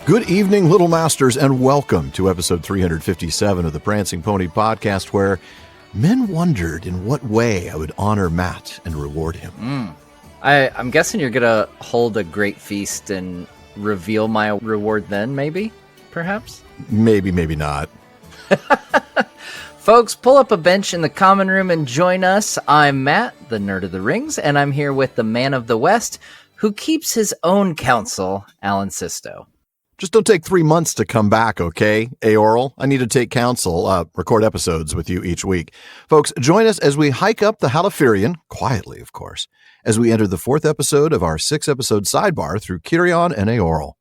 Good evening, Little Masters, and welcome to episode 357 of the Prancing Pony podcast, where men wondered in what way I would honor Matt and reward him. I'm guessing you're going to hold a great feast and reveal my reward then, maybe? Perhaps? Maybe, maybe not. Folks, pull up a bench in the common room and join us. I'm Matt, the Nerd of the Rings, and I'm here with the Man of the West, who keeps his own counsel, Alan Sisto. Just don't take 3 months to come back, okay, Eorl? I need to take counsel, record episodes with you each week. Folks, join us as we hike up the Halifirien, quietly, of course, as we enter the 4th episode of our 6-episode sidebar through Cirion and Eorl.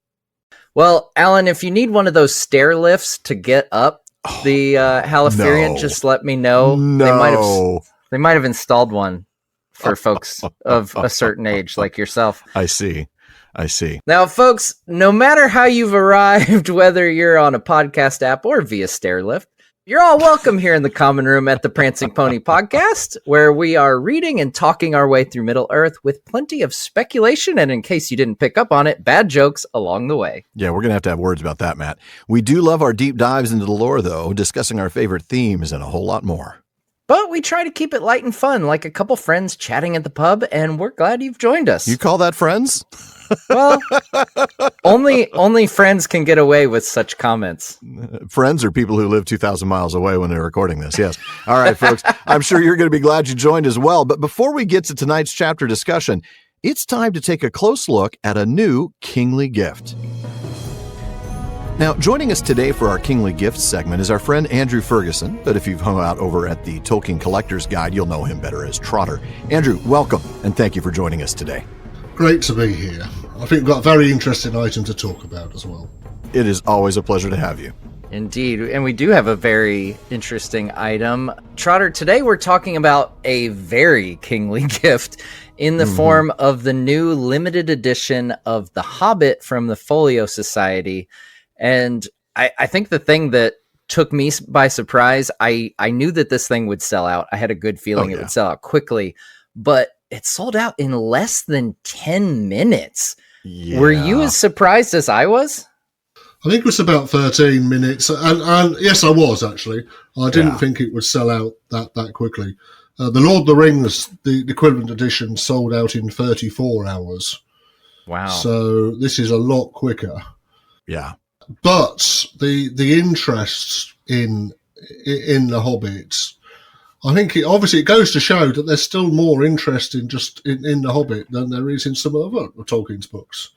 Well, Alan, if you need one of those stair lifts to get up the Halifirien, just let me know. No. They might have installed one for folks of a certain age like yourself. I see. Now, folks, no matter how you've arrived, whether you're on a podcast app or via stair lift, you're all welcome here in the common room at the Prancing Pony podcast, where we are reading and talking our way through Middle-earth with plenty of speculation and, in case you didn't pick up on it, bad jokes along the way. Yeah, we're going to have words about that, Matt. We do love our deep dives into the lore, though, discussing our favorite themes and a whole lot more. But we try to keep it light and fun, like a couple friends chatting at the pub, and we're glad you've joined us. You call that friends? Well, only friends can get away with such comments. Friends are people who live 2,000 miles away when they're recording this, yes. All right, folks, I'm sure you're going to be glad you joined as well. But before we get to tonight's chapter discussion, it's time to take a close look at a new kingly gift. Now, joining us today for our Kingly Gifts segment is our friend Andrew Ferguson, but if you've hung out over at the Tolkien Collector's Guide, you'll know him better as Trotter. Andrew, welcome, and thank you for joining us today. Great to be here. I think we've got a very interesting item to talk about as well. It is always a pleasure to have you. Indeed, and we do have a very interesting item. Trotter, today we're talking about a very kingly gift in the form of the new limited edition of The Hobbit from the Folio Society. And I think the thing that took me by surprise, I knew that this thing would sell out. I had a good feeling it would sell out quickly, but it sold out in less than 10 minutes. Yeah. Were you as surprised as I was? I think it was about 13 minutes. And yes, I was, actually. I didn't think it would sell out that quickly. The Lord of the Rings, the equivalent edition, sold out in 34 hours. Wow. So this is a lot quicker. Yeah. But the interest in The Hobbit, I think it goes to show that there's still more interest in The Hobbit than there is in some other Tolkien's books.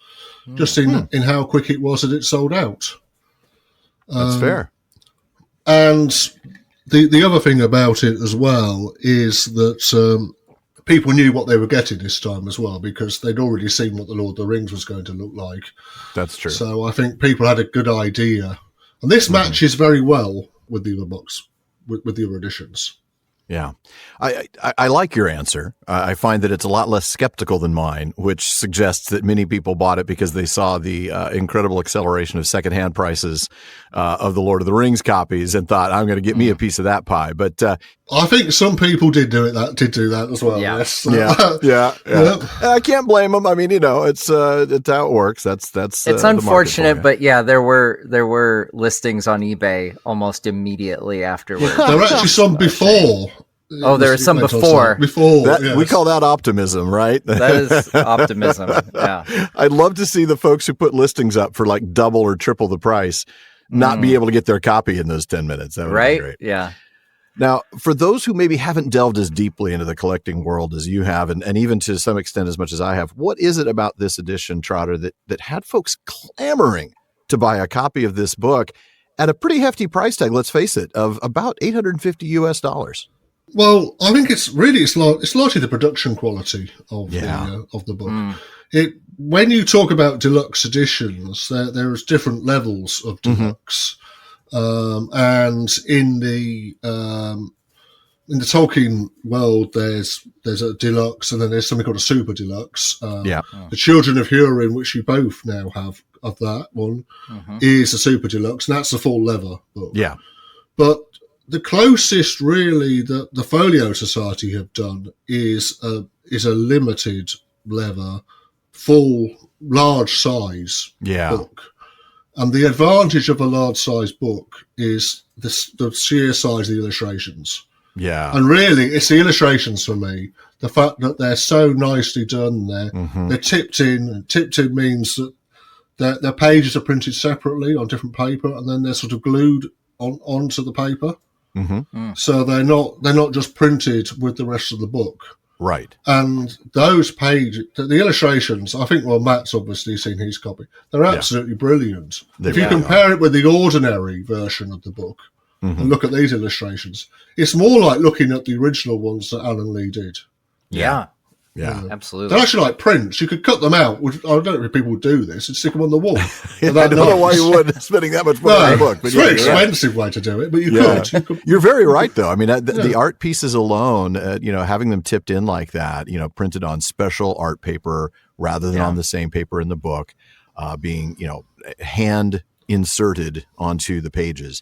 Just in how quick it was that it sold out. That's fair. And the other thing about it as well is that people knew what they were getting this time as well, because they'd already seen what the Lord of the Rings was going to look like. That's true. So I think people had a good idea. And this matches very well with the other books, with the other editions. Yeah. I like your answer. I find that it's a lot less skeptical than mine, which suggests that many people bought it because they saw the incredible acceleration of secondhand prices of the Lord of the Rings copies and thought, I'm going to get me a piece of that pie. But I think some people did do that as well. Yeah. Yes. Yeah. I can't blame them. I mean, it's how it works. That's it's unfortunate, but yeah, there were listings on eBay almost immediately afterwards. There were actually some before. Oh, there were some before. Yes. We call that optimism, right? That is optimism. Yeah. I'd love to see the folks who put listings up for like double or triple the price not be able to get their copy in those 10 minutes. That would be great. Yeah. Now, for those who maybe haven't delved as deeply into the collecting world as you have, and even to some extent as much as I have, what is it about this edition, Trotter, that had folks clamoring to buy a copy of this book at a pretty hefty price tag, let's face it, of about $850 US? Well, I think it's largely the production quality of the book. When you talk about deluxe editions, there is different levels of deluxe, and in the Tolkien world, there's a deluxe, and then there's something called a super deluxe. The Children of Hurin, which you both now have of that one, is a super deluxe, and that's a full leather book. Yeah, but the closest really that the Folio Society have done is a limited leather, full, large size book. And the advantage of a large-sized book is the sheer size of the illustrations. Yeah. And really, it's the illustrations for me. The fact that they're so nicely done there. They're tipped in. And tipped in means that their pages are printed separately on different paper, and then they're sort of glued onto the paper. So they're not just printed with the rest of the book. Right. And those pages, the illustrations, I think, well, Matt's obviously seen his copy. They're absolutely brilliant. If you compare it with the ordinary version of the book and look at these illustrations, it's more like looking at the original ones that Alan Lee did. Yeah. Yeah, absolutely. They're actually like prints. You could cut them out. I don't know if people would do this and stick them on the wall. I don't know why you would, spending that much money on a book. But it's a very expensive way to do it, but you could. You're very right, though. I mean, the art pieces alone, having them tipped in like that, printed on special art paper rather than on the same paper in the book, being, hand inserted onto the pages,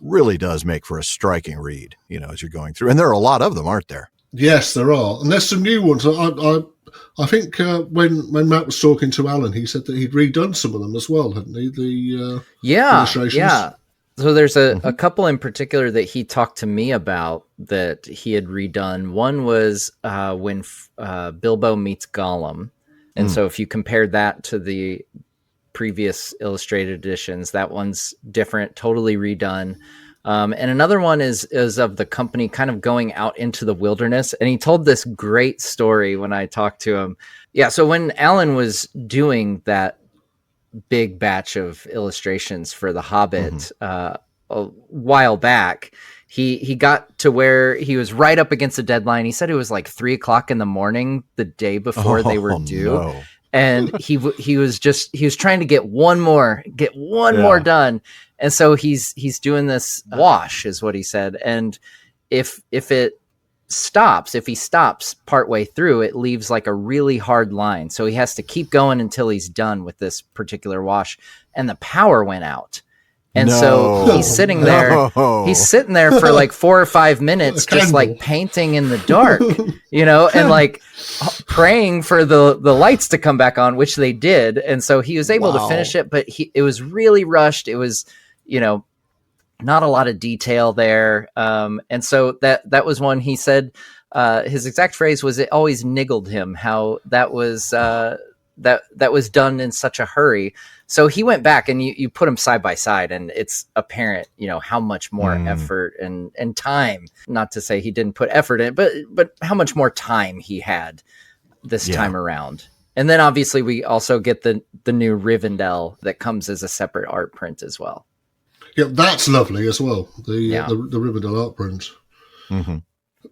really does make for a striking read, as you're going through. And there are a lot of them, aren't there? Yes, there are, and there's some new ones. I think when Matt was talking to Alan, he said that he'd redone some of them as well, hadn't he? The illustrations. Yeah. So there's a couple in particular that he talked to me about that he had redone. One was when Bilbo meets Gollum, and so if you compare that to the previous illustrated editions, that one's different, totally redone. And another one is of the company kind of going out into the wilderness. And he told this great story when I talked to him. Yeah. So when Alan was doing that big batch of illustrations for The Hobbit a while back, he got to where he was right up against the deadline. He said it was like 3:00 in the morning the day before they were due. No. And he was trying to get one more done. And so he's doing this wash is what he said. And if he stops partway through, it leaves like a really hard line. So he has to keep going until he's done with this particular wash, and the power went out. And so he's sitting there for like 4 or 5 minutes, just like painting in the dark, and like praying for the lights to come back on, which they did. And so he was able to finish it, but it was really rushed. It was, not a lot of detail there. And so that was one. He said, his exact phrase was, it always niggled him how that was, that was done in such a hurry. So he went back and you put them side by side, and it's apparent, how much more effort and time, not to say he didn't put effort in, but how much more time he had this time around. And then obviously we also get the new Rivendell that comes as a separate art print as well. Yeah, that's lovely as well. The Rivendell art print.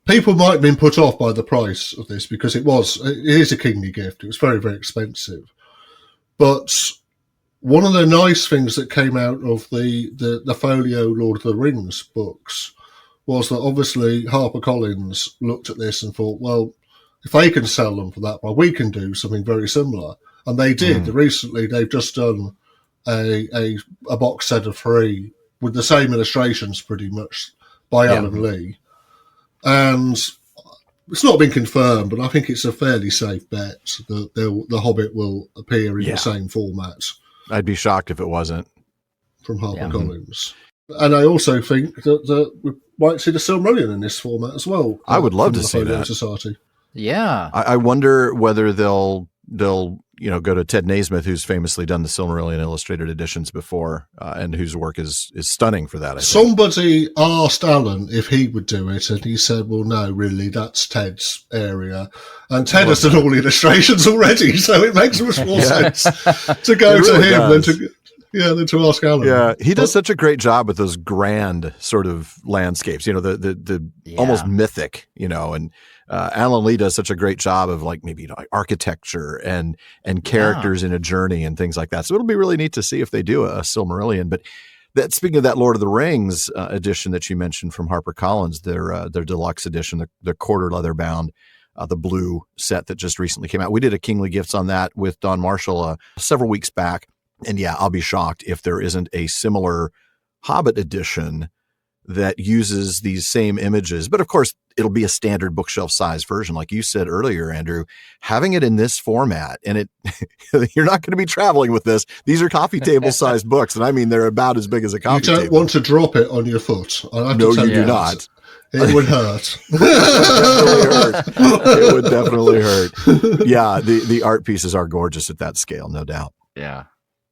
People might have been put off by the price of this because it is a kingly gift. It was very, very expensive. But one of the nice things that came out of the folio Lord of the Rings books was that obviously HarperCollins looked at this and thought, well, if they can sell them for that, well, we can do something very similar. And they did. Recently, they've just done a box set of 3 with the same illustrations pretty much by Alan Lee. And it's not been confirmed, but I think it's a fairly safe bet that the Hobbit will appear in the same format. I'd be shocked if it wasn't. From HarperCollins. And I also think that we might see the Silmarillion in this format as well. I would love to see that. Society. Yeah. I wonder whether they'll go to Ted Naismith, who's famously done the Silmarillion illustrated editions before, and whose work is stunning for that. I think. Somebody asked Alan if he would do it, and he said, well, no, really, that's Ted's area. And Ted has done all the illustrations already, so it makes much more sense to go to him than to ask Alan. Yeah, he does such a great job with those grand sort of landscapes, the almost mythic, and Alan Lee does such a great job of like maybe architecture and characters in a journey and things like that. So it'll be really neat to see if they do a Silmarillion. But speaking of that Lord of the Rings edition that you mentioned from HarperCollins, their deluxe edition, the quarter leather bound, the blue set that just recently came out. We did a Kingly Gifts on that with Don Marshall several weeks back. And I'll be shocked if there isn't a similar Hobbit edition that uses these same images. But of course, it'll be a standard bookshelf size version. Like you said earlier, Andrew, having it in this format, and you're not going to be traveling with this. These are coffee table sized books. And I mean, they're about as big as a coffee table. You don't want to drop it on your foot. No, you do not. It would hurt. It would definitely hurt. Yeah, the art pieces are gorgeous at that scale, no doubt. Yeah.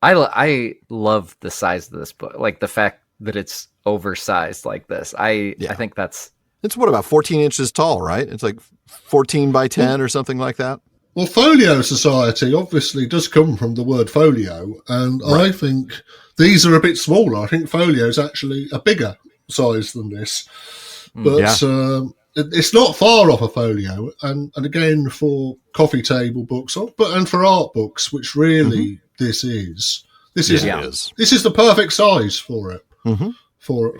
I love the size of this book. Like the fact that it's oversized like this. I think it's what, about 14 inches tall, right? It's like 14 by 10 or something like that. Well, Folio Society obviously does come from the word folio, and right. I think these are a bit smaller. I think folio is actually a bigger size than this, but it's not far off a folio. And again, for coffee table books, and for art books, which really this is the perfect size for it. For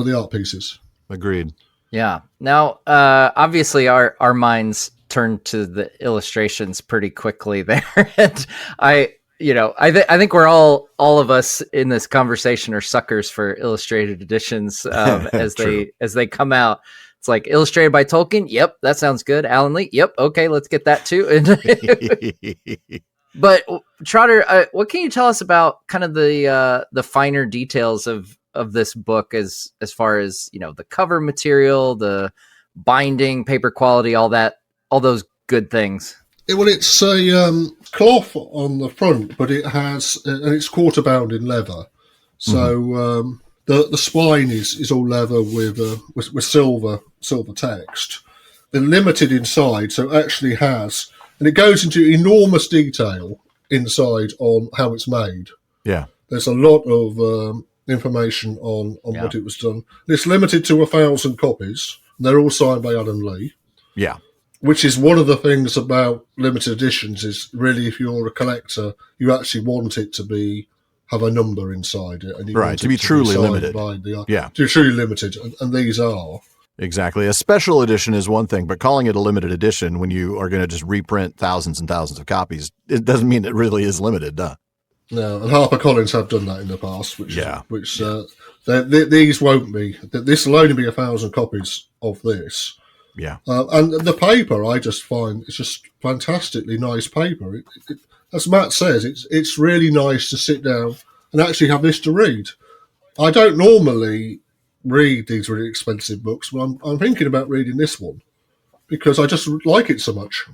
the art pieces. Agreed. Yeah. Now, obviously, our minds turned to the illustrations pretty quickly there, and I think we're all of us in this conversation are suckers for illustrated editions as they come out. It's like illustrated by Tolkien. Yep, that sounds good. Alan Lee. Yep. Okay, let's get that too. But Trotter, what can you tell us about kind of the finer details of this book as far as, the cover material, the binding, paper quality, all those good things? It's a cloth on the front, but it's quarter bound in leather. So the spine is all leather with silver text. They're limited inside, so it actually has. And it goes into enormous detail inside on how it's made. Yeah. There's a lot of information on what it was done. It's limited to 1,000 copies. They're all signed by Alan Lee. Yeah. Which is one of the things about limited editions is really, if you're a collector, you actually want it to have a number inside it. And you want to be truly limited. To be truly limited. And these are. Exactly. A special edition is one thing, but calling it a limited edition when you are going to just reprint thousands and thousands of copies, it doesn't mean it really is limited, duh. No, and HarperCollins have done that in the past, these won't be. This will only be 1,000 copies of this. Yeah. And the paper, I just find it's just fantastically nice paper. It, as Matt says, it's really nice to sit down and actually have this to read. I don't normally read these really expensive books, but I'm thinking about reading this one because I just like it so much.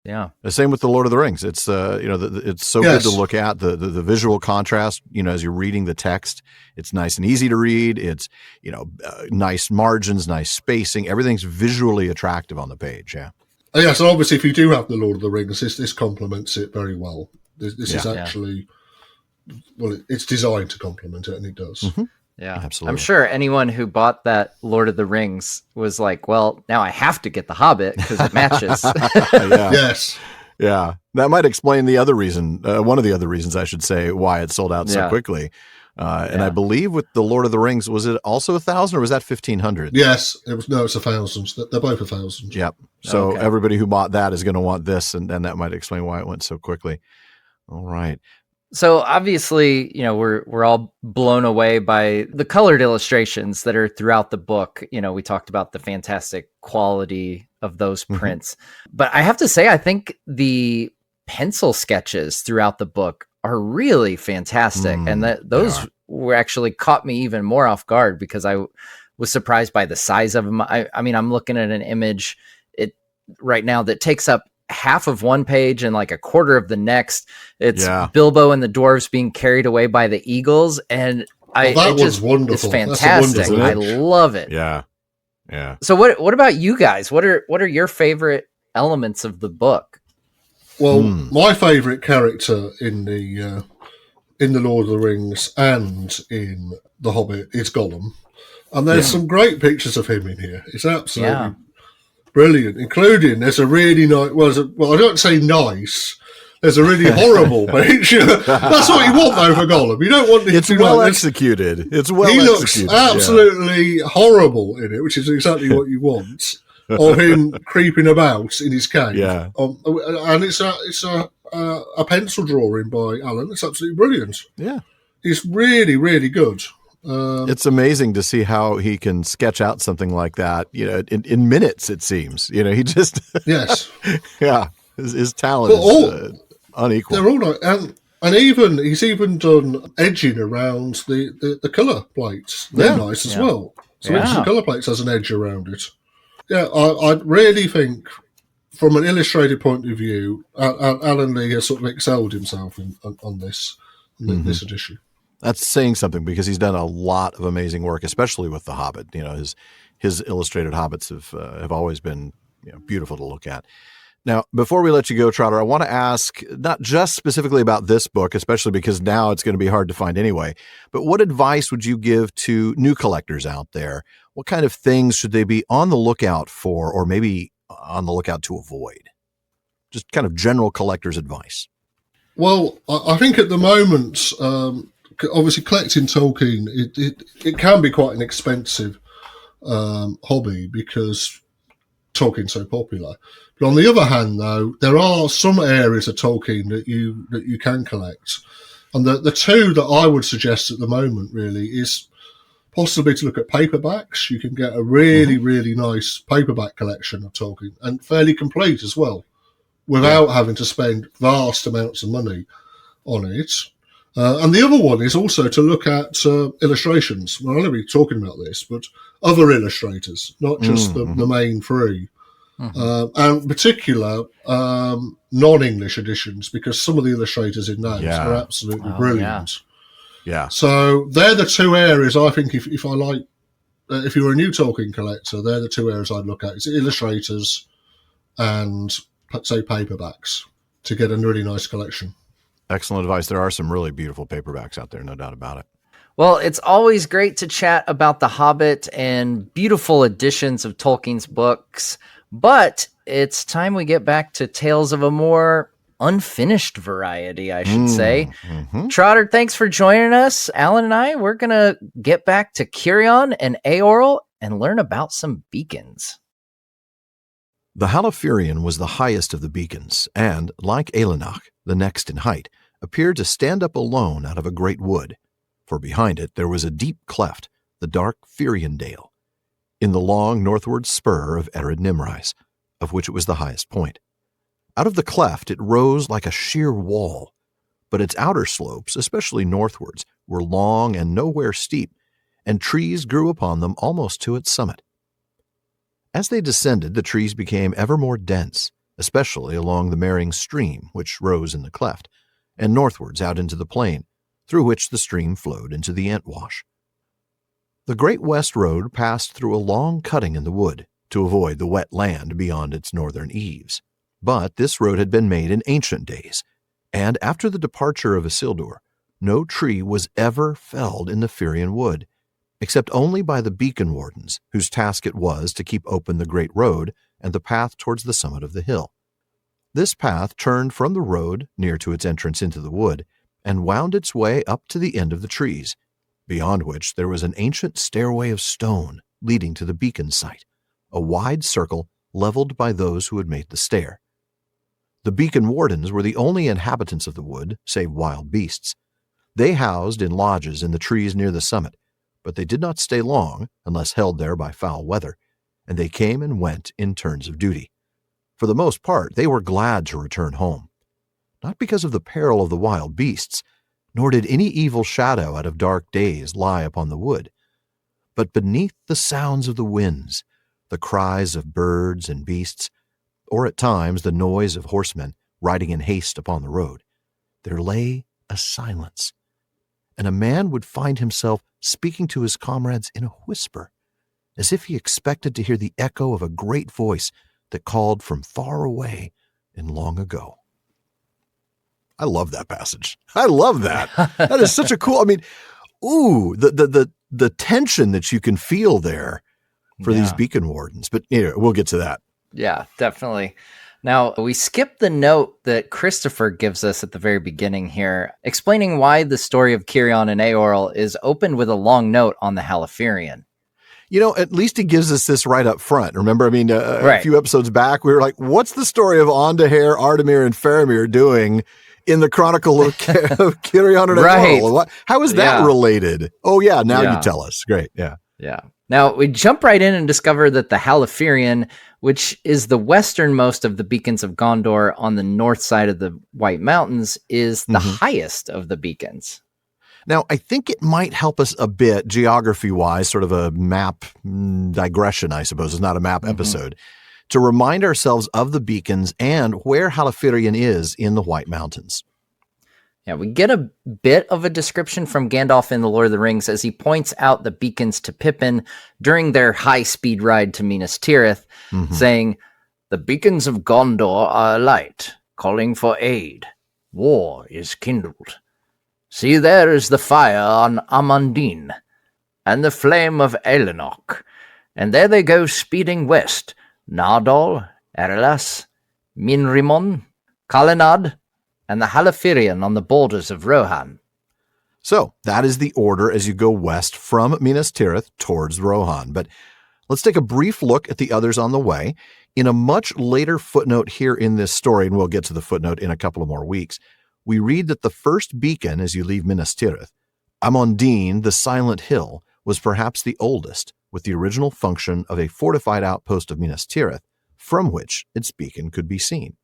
Yeah. The same with the Lord of the Rings. It's it's so good to look at the visual contrast, as you're reading the text. It's nice and easy to read. It's, nice margins, nice spacing. Everything's visually attractive on the page. Yeah. Yeah. So obviously if you do have the Lord of the Rings, this complements it very well. This is actually, it's designed to complement it, and it does. Mm-hmm. Yeah, absolutely. I'm sure anyone who bought that Lord of the Rings was like, well, now I have to get the Hobbit because it matches. Yes. Yeah. That might explain the other reason, one of the other reasons, I should say, why it sold out so quickly. And I believe with the Lord of the Rings, was it also 1,000 or was that 1,500? Yes, it's 1,000. They're both 1,000. Yep. So everybody who bought that is going to want this, and that might explain why it went so quickly. All right. So obviously, we're all blown away by the colored illustrations that are throughout the book. We talked about the fantastic quality of those prints, but I have to say, I think the pencil sketches throughout the book are really fantastic. And those were actually caught me even more off guard because I was surprised by the size of them. I mean, I'm looking at an image right now that takes up half of one page and like a quarter of the next. It's Bilbo and the dwarves being carried away by the eagles, and that was wonderful. It's fantastic. I love it. Yeah. So what about you guys? What are your favorite elements of the book? Well, my favorite character in the Lord of the Rings and in The Hobbit is Gollum, and there's some great pictures of him in here. It's absolutely brilliant, including there's a really nice, I don't say nice, there's a really horrible picture. That's what you want though for Gollum. You don't want it to well executed. It's well executed. He looks absolutely horrible in it, which is exactly what you want, of him creeping about in his cave. Yeah. And it's a pencil drawing by Alan. It's absolutely brilliant. Yeah. It's really, really good. It's amazing to see how he can sketch out something like that, in minutes, it seems. He just... Yes. Yeah. His talent is unequal. They're all right. And he's even done edging around the colour plates. They're nice as well. So each of the colour plates has an edge around it. Yeah, I really think, from an illustrated point of view, Alan Lee has sort of excelled himself on this edition. That's saying something, because he's done a lot of amazing work, especially with The Hobbit. His illustrated Hobbits have always been beautiful to look at. Now, before we let you go, Trotter, I want to ask not just specifically about this book, especially because now it's going to be hard to find anyway, but what advice would you give to new collectors out there? What kind of things should they be on the lookout for, or maybe on the lookout to avoid? Just kind of general collector's advice. Well, I think at the moment, obviously collecting Tolkien, it can be quite an expensive hobby because Tolkien's so popular. But on the other hand, though, there are some areas of Tolkien that you can collect. And the two that I would suggest at the moment really is possibly to look at paperbacks. You can get a really, really nice paperback collection of Tolkien, and fairly complete as well, without having to spend vast amounts of money on it. And the other one is also to look at illustrations. Well, I'm going to be talking about this, but other illustrators, not just the main three. And in particular, non-English editions, because some of the illustrators in those are absolutely brilliant. Yeah. So they're the two areas I think if you're a new Tolkien collector, they're the two areas I'd look at. It's illustrators and, say, paperbacks to get a really nice collection. Excellent advice. There are some really beautiful paperbacks out there, no doubt about it. Well, it's always great to chat about The Hobbit and beautiful editions of Tolkien's books, but it's time we get back to tales of a more unfinished variety, I should say. Trotter, thanks for joining us. Alan and I, we're going to get back to Cirion and Eorl and learn about some beacons. The Halifirien was the highest of the beacons, and, like Elenach, the next in height, appeared to stand up alone out of a great wood, for behind it there was a deep cleft, the dark Firion Dale, in the long northward spur of Ered Nimrais, of which it was the highest point. Out of the cleft it rose like a sheer wall, but its outer slopes, especially northwards, were long and nowhere steep, and trees grew upon them almost to its summit. As they descended, the trees became ever more dense, especially along the Mering stream, which rose in the cleft, and northwards out into the plain, through which the stream flowed into the Entwash. The Great West Road passed through a long cutting in the wood, to avoid the wet land beyond its northern eaves. But this road had been made in ancient days, and after the departure of Isildur, no tree was ever felled in the Firion wood, except only by the beacon wardens, whose task it was to keep open the great road and the path towards the summit of the hill. This path turned from the road near to its entrance into the wood, and wound its way up to the end of the trees, beyond which there was an ancient stairway of stone leading to the beacon site, a wide circle leveled by those who had made the stair. The beacon wardens were the only inhabitants of the wood, save wild beasts. They housed in lodges in the trees near the summit, but they did not stay long unless held there by foul weather, and they came and went in turns of duty. For the most part, they were glad to return home, not because of the peril of the wild beasts, nor did any evil shadow out of dark days lie upon the wood, but beneath the sounds of the winds, the cries of birds and beasts, or at times the noise of horsemen riding in haste upon the road, there lay a silence, and a man would find himself speaking to his comrades in a whisper, as if he expected to hear the echo of a great voice that called from far away and long ago. I love that passage. I love that. That is such a cool, the tension that you can feel there for these beacon wardens. But we'll get to that. Yeah, definitely. Now, we skipped the note that Christopher gives us at the very beginning here, explaining why the story of Cirion and Eorl is opened with a long note on the Halifirien. At least he gives us this right up front. Remember, a few episodes back, we were like, what's the story of Ondaher, Ardamir, and Faramir doing in the Chronicle of Cirion and Right. Eorl. How is that related? Oh, yeah. Now you tell us. Great. Yeah. Yeah. Now we jump right in and discover that the Halifirien, which is the westernmost of the beacons of Gondor on the north side of the White Mountains, is the highest of the beacons. Now, I think it might help us a bit geography-wise, sort of a map digression, I suppose. It's not a map episode, to remind ourselves of the beacons and where Halifirien is in the White Mountains. Yeah, we get a bit of a description from Gandalf in The Lord of the Rings as he points out the beacons to Pippin during their high-speed ride to Minas Tirith, saying, "The beacons of Gondor are alight, calling for aid. War is kindled. See, there is the fire on Amandine, and the flame of Elenok, and there they go speeding west, Nardol, Erelas, Minrimon, Kalinad, and the Halifirien on the borders of Rohan." So that is the order as you go west from Minas Tirith towards Rohan. But let's take a brief look at the others on the way. In a much later footnote here in this story, and we'll get to the footnote in a couple of more weeks, we read that the first beacon as you leave Minas Tirith, Amandine, the Silent Hill, was perhaps the oldest, with the original function of a fortified outpost of Minas Tirith, from which its beacon could be seen.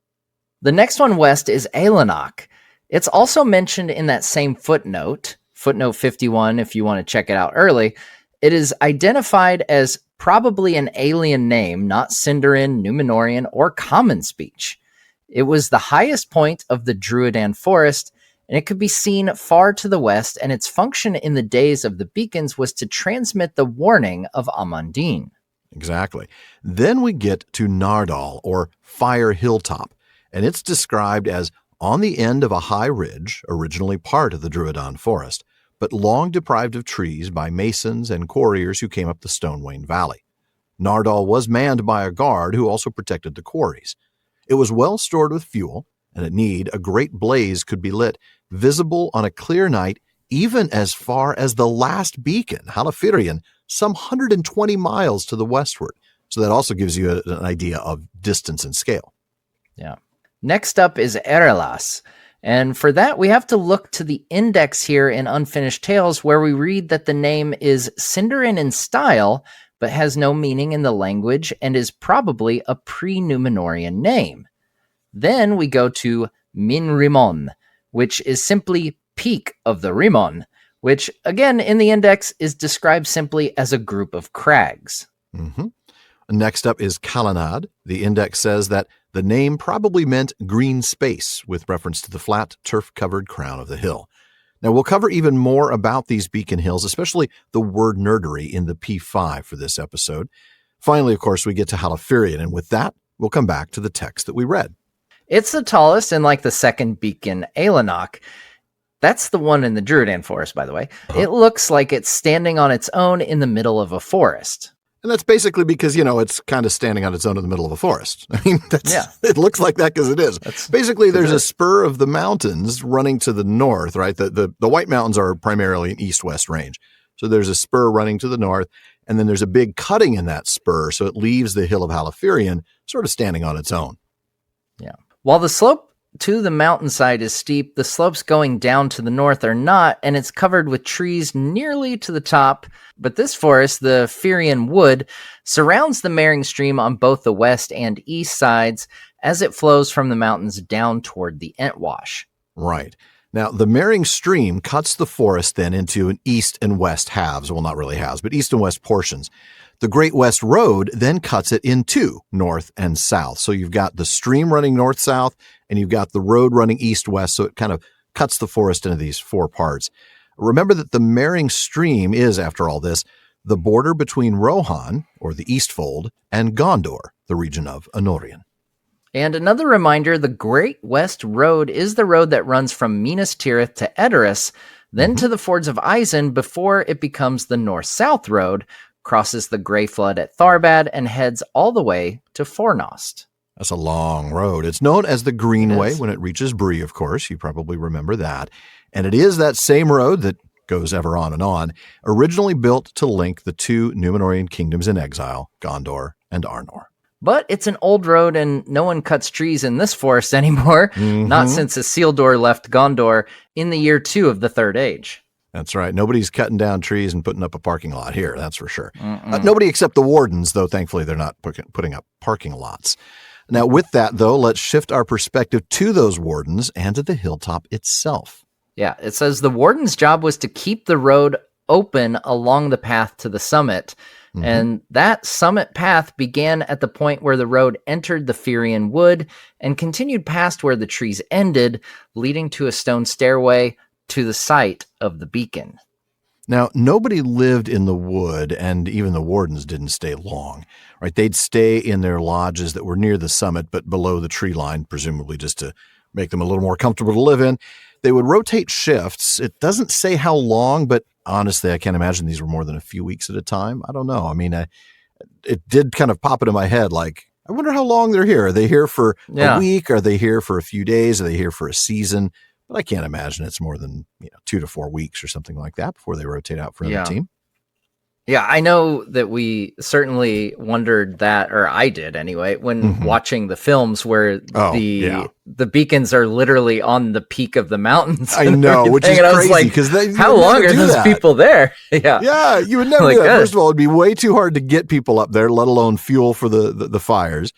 The next one west is Elenok. It's also mentioned in that same footnote, footnote 51, if you want to check it out early. It is identified as probably an alien name, not Sindarin, Númenórean, or common speech. It was the highest point of the Druidan forest, and it could be seen far to the west, and its function in the days of the beacons was to transmit the warning of Amandine. Exactly. Then we get to Nardol, or Fire Hilltop, and it's described as on the end of a high ridge, originally part of the Druidan forest, but long deprived of trees by masons and quarriers who came up the Stonewain Valley. Nardol was manned by a guard who also protected the quarries. It was well stored with fuel, and at need, a great blaze could be lit, visible on a clear night, even as far as the last beacon, Halifirien, some 120 miles to the westward. So that also gives you an idea of distance and scale. Yeah. Next up is Erelas. And for that, we have to look to the index here in Unfinished Tales, where we read that the name is Sindarin in style, but has no meaning in the language and is probably a pre-Númenórean name. Then we go to Minrimon, which is simply Peak of the Rimon, which, again, in the index is described simply as a group of crags. Next up is Kalinad. The index says that the name probably meant green space, with reference to the flat, turf-covered crown of the hill. Now, we'll cover even more about these beacon hills, especially the word nerdery in the P5 for this episode. Finally, of course, we get to Halifirien, and with that, we'll come back to the text that we read. It's the tallest and like the second beacon, Elenok. That's the one in the Druidan forest, by the way. It looks like it's standing on its own in the middle of a forest. And that's basically because, it's kind of standing on its own in the middle of a forest. I mean, it looks like that because it is. Basically, there's a spur of the mountains running to the north, right? The White Mountains are primarily an east-west range. So there's a spur running to the north, and then there's a big cutting in that spur, so it leaves the Hill of Halifirien sort of standing on its own. Yeah. While the slope to the mountainside is steep, the slopes going down to the north are not, and it's covered with trees nearly to the top. But this forest, the Firian Wood, surrounds the Mering Stream on both the west and east sides as it flows from the mountains down toward the Entwash. Right. Now, the Mering Stream cuts the forest then into an east and west halves. Well, not really halves, but east and west portions. The Great West Road then cuts it in two, north and south. So you've got the stream running north-south, and you've got the road running east-west, so it kind of cuts the forest into these four parts. Remember that the Mering Stream is, after all this, the border between Rohan, or the Eastfold, and Gondor, the region of Anórien. And another reminder, the Great West Road is the road that runs from Minas Tirith to Edoras, then to the Fords of Isen before it becomes the north-south road, crosses the Grey Flood at Tharbad, and heads all the way to Fornost. That's a long road. It's known as the Greenway when it reaches Bree, of course. You probably remember that. And it is that same road that goes ever on and on, originally built to link the two Númenórean kingdoms in exile, Gondor and Arnor. But it's an old road and no one cuts trees in this forest anymore, not since Isildur left Gondor in the year 2 of the Third Age. That's right. Nobody's cutting down trees and putting up a parking lot here, that's for sure. Nobody except the wardens, though thankfully they're not putting up parking lots. Now, with that, though, let's shift our perspective to those wardens and to the hilltop itself. Yeah, it says the warden's job was to keep the road open along the path to the summit. And that summit path began at the point where the road entered the Firien wood and continued past where the trees ended, leading to a stone stairway to the site of the beacon. Now, nobody lived in the wood, and even the wardens didn't stay long, right? They'd stay in their lodges that were near the summit, but below the tree line, presumably just to make them a little more comfortable to live in. They would rotate shifts. It doesn't say how long, but honestly, I can't imagine these were more than a few weeks at a time. I don't know. I mean, it did kind of pop into my head, like, I wonder how long they're here. Are they here for a week? Are they here for a few days? Are they here for a season? But I can't imagine it's more than 2 to 4 weeks or something like that before they rotate out for another team. Yeah, I know that we certainly wondered that, or I did anyway, when watching the films where the beacons are literally on the peak of the mountains. I know, which is crazy because how long are those people there? Yeah, you would never do that. First of all, it'd be way too hard to get people up there, let alone fuel for the fires.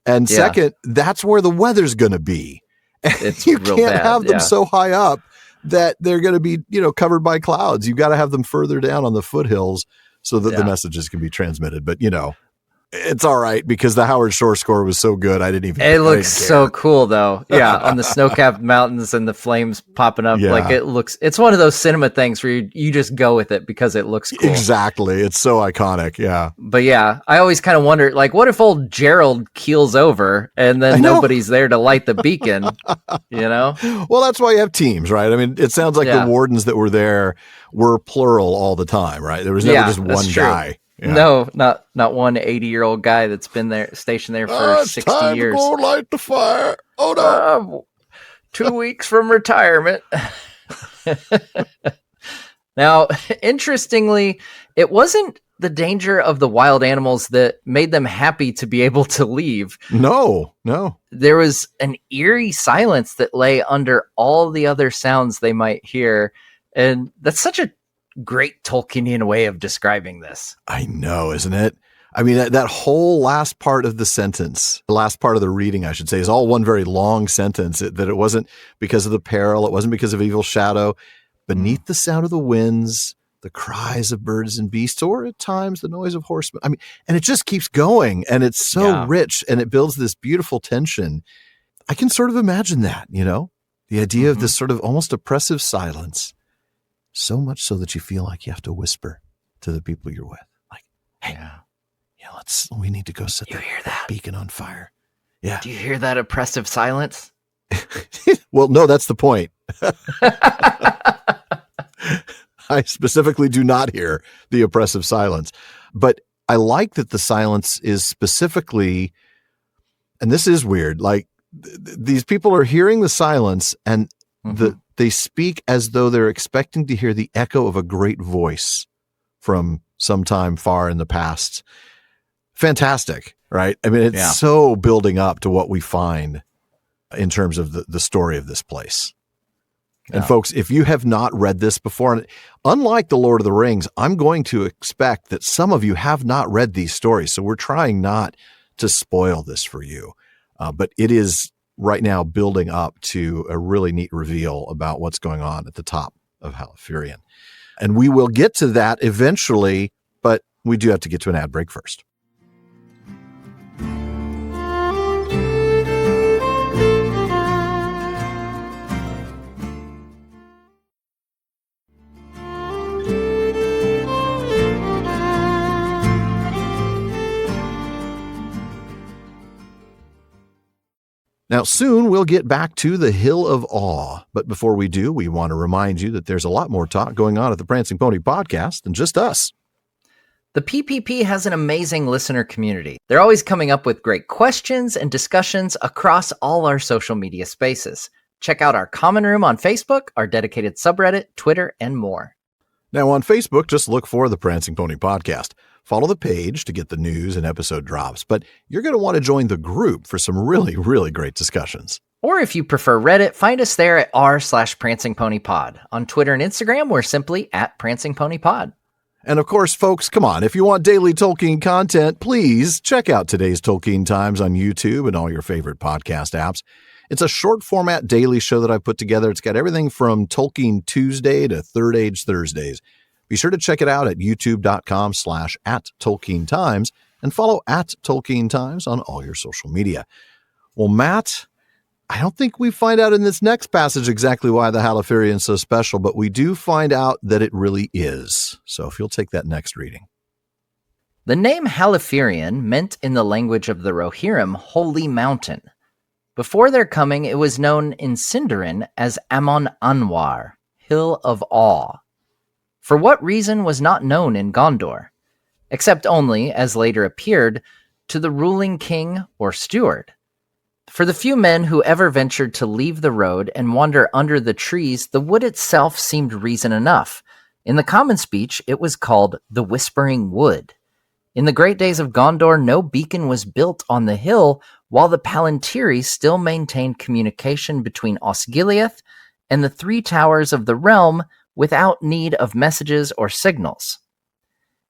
And second, that's where the weather's going to be. It's you real can't bad, have them so high up that they're going to be, covered by clouds. You've got to have them further down on the foothills so that the messages can be transmitted. But, it's all right because the Howard Shore score was so good. I didn't even. It looks so cool though. Yeah. On the snow-capped mountains and the flames popping up. Yeah. Like it's one of those cinema things where you just go with it because it looks cool. Exactly. It's so iconic. Yeah. But yeah, I always kind of wonder, like, what if old Gerald keels over and then nobody's there to light the beacon, Well, that's why you have teams, right? I mean, it sounds like the wardens that were there were plural all the time, right? There was never just one guy. Yeah. No, not one 80-year-old guy that's been there, stationed there for 60 time years. To go light the fire. Oh no! 2 weeks from retirement. Now, interestingly, it wasn't the danger of the wild animals that made them happy to be able to leave. No. There was an eerie silence that lay under all the other sounds they might hear, and that's such a great Tolkienian way of describing this. I know, isn't it? I mean, that whole last part of the sentence, the last part of the reading, I should say, is all one very long sentence, that it wasn't because of the peril, it wasn't because of evil shadow. Beneath the sound of the winds, the cries of birds and beasts, or at times the noise of horsemen. I mean, and it just keeps going, and it's so rich, and it builds this beautiful tension. I can sort of imagine that, the idea of this sort of almost oppressive silence. So much so that you feel like you have to whisper to the people you're with. Like, hey, we need to go set that beacon on fire. Yeah. Do you hear that oppressive silence? Well, no, that's the point. I specifically do not hear the oppressive silence. But I like that the silence is specifically, and this is weird, like these people are hearing the silence and they speak as though they're expecting to hear the echo of a great voice from some time far in the past. Fantastic, right? I mean, it's so building up to what we find in terms of the story of this place. And folks, if you have not read this before, and unlike The Lord of the Rings, I'm going to expect that some of you have not read these stories. So we're trying not to spoil this for you. But it is right now building up to a really neat reveal about what's going on at the top of Halifirien. And we will get to that eventually, but we do have to get to an ad break first. Now, soon we'll get back to the Hill of Awe. But before we do, we want to remind you that there's a lot more talk going on at the Prancing Pony podcast than just us. The PPP has an amazing listener community. They're always coming up with great questions and discussions across all our social media spaces. Check out our common room on Facebook, our dedicated subreddit, Twitter, and more. Now on Facebook, just look for the Prancing Pony podcast. Follow the page to get the news and episode drops, but you're going to want to join the group for some really, really great discussions. Or if you prefer Reddit, find us there at r/PrancingPonyPod. On Twitter and Instagram, we're simply at PrancingPonyPod. And of course, folks, come on, if you want daily Tolkien content, please check out today's Tolkien Times on YouTube and all your favorite podcast apps. It's a short format daily show that I put together. It's got everything from Tolkien Tuesday to Third Age Thursdays. Be sure to check it out at youtube.com/@TolkienTimes and follow @TolkienTimes on all your social media. Well, Matt, I don't think we find out in this next passage exactly why the Halifirien is so special, but we do find out that it really is. So if you'll take that next reading. The name Halifirien meant in the language of the Rohirrim, Holy Mountain. Before their coming, it was known in Sindarin as Amon Anwar, Hill of Awwwww. For what reason was not known in Gondor, except only, as later appeared, to the ruling king or steward. For the few men who ever ventured to leave the road and wander under the trees, the wood itself seemed reason enough. In the common speech, it was called the Whispering Wood. In the great days of Gondor, no beacon was built on the hill, while the Palantiri still maintained communication between Osgiliath and the three towers of the realm without need of messages or signals.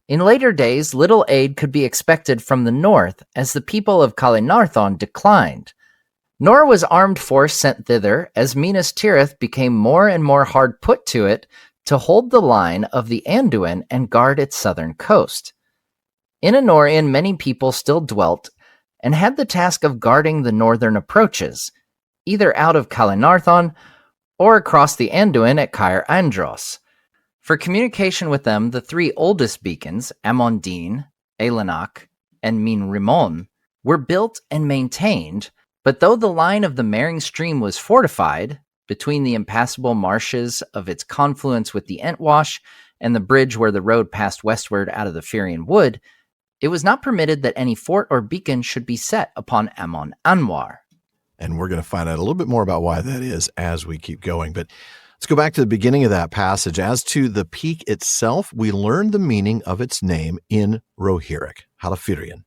In later days, little aid could be expected from the north, as the people of Calenarthon declined. Nor was armed force sent thither, as Minas Tirith became more and more hard put to it to hold the line of the Anduin and guard its southern coast. In Anorion, many people still dwelt and had the task of guarding the northern approaches, either out of Calenarthon or across the Anduin at Caer Andros. For communication with them, the three oldest beacons, Amondine, Elenach, and Min Rimon, were built and maintained, but though the line of the Mering stream was fortified, between the impassable marshes of its confluence with the Entwash and the bridge where the road passed westward out of the Firien Wood, it was not permitted that any fort or beacon should be set upon Amon Anwar. And we're going to find out a little bit more about why that is as we keep going. But let's go back to the beginning of that passage. As to the peak itself, we learned the meaning of its name in Rohirric, Halifirien.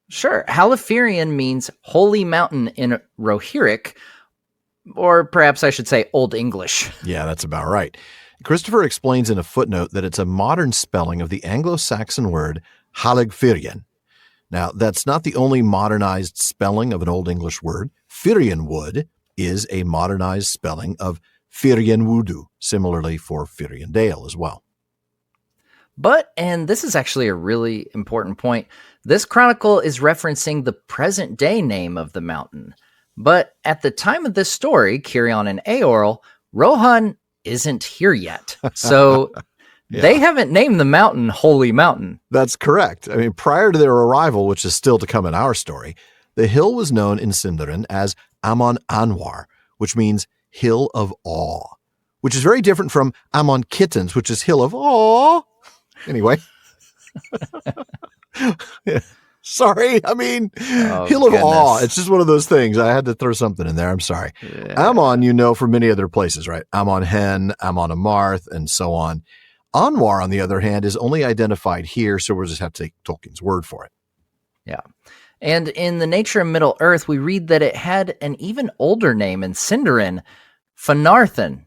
Sure. Halifirien means holy mountain in Rohirric, or perhaps I should say Old English. Yeah, that's about right. Christopher explains in a footnote that it's a modern spelling of the Anglo-Saxon word Halifirien. Now, that's not the only modernized spelling of an Old English word. Firien Wood is a modernized spelling of Firien Wudu, similarly for Firien Dale as well. But, and this is actually a really important point, this chronicle is referencing the present-day name of the mountain. But at the time of this story, Cirion and Eorl, Rohan isn't here yet. So yeah. They haven't named the mountain Holy Mountain. That's correct. I mean, prior to their arrival, which is still to come in our story, the hill was known in Sindarin as Amon Anwar, which means Hill of Awe, which is very different from Amon Kittens, which is Hill of Awe. Anyway. Yeah. Sorry. I mean, Hill of Awe. It's just one of those things. I had to throw something in there. I'm sorry. Yeah. Amon, you know, from many other places, right? Amon Hen, Amon Amarth, and so on. Anwar, on the other hand, is only identified here, so we'll just have to take Tolkien's word for it. Yeah. And in The Nature of Middle-earth, we read that it had an even older name in Sindarin, Fanarthen,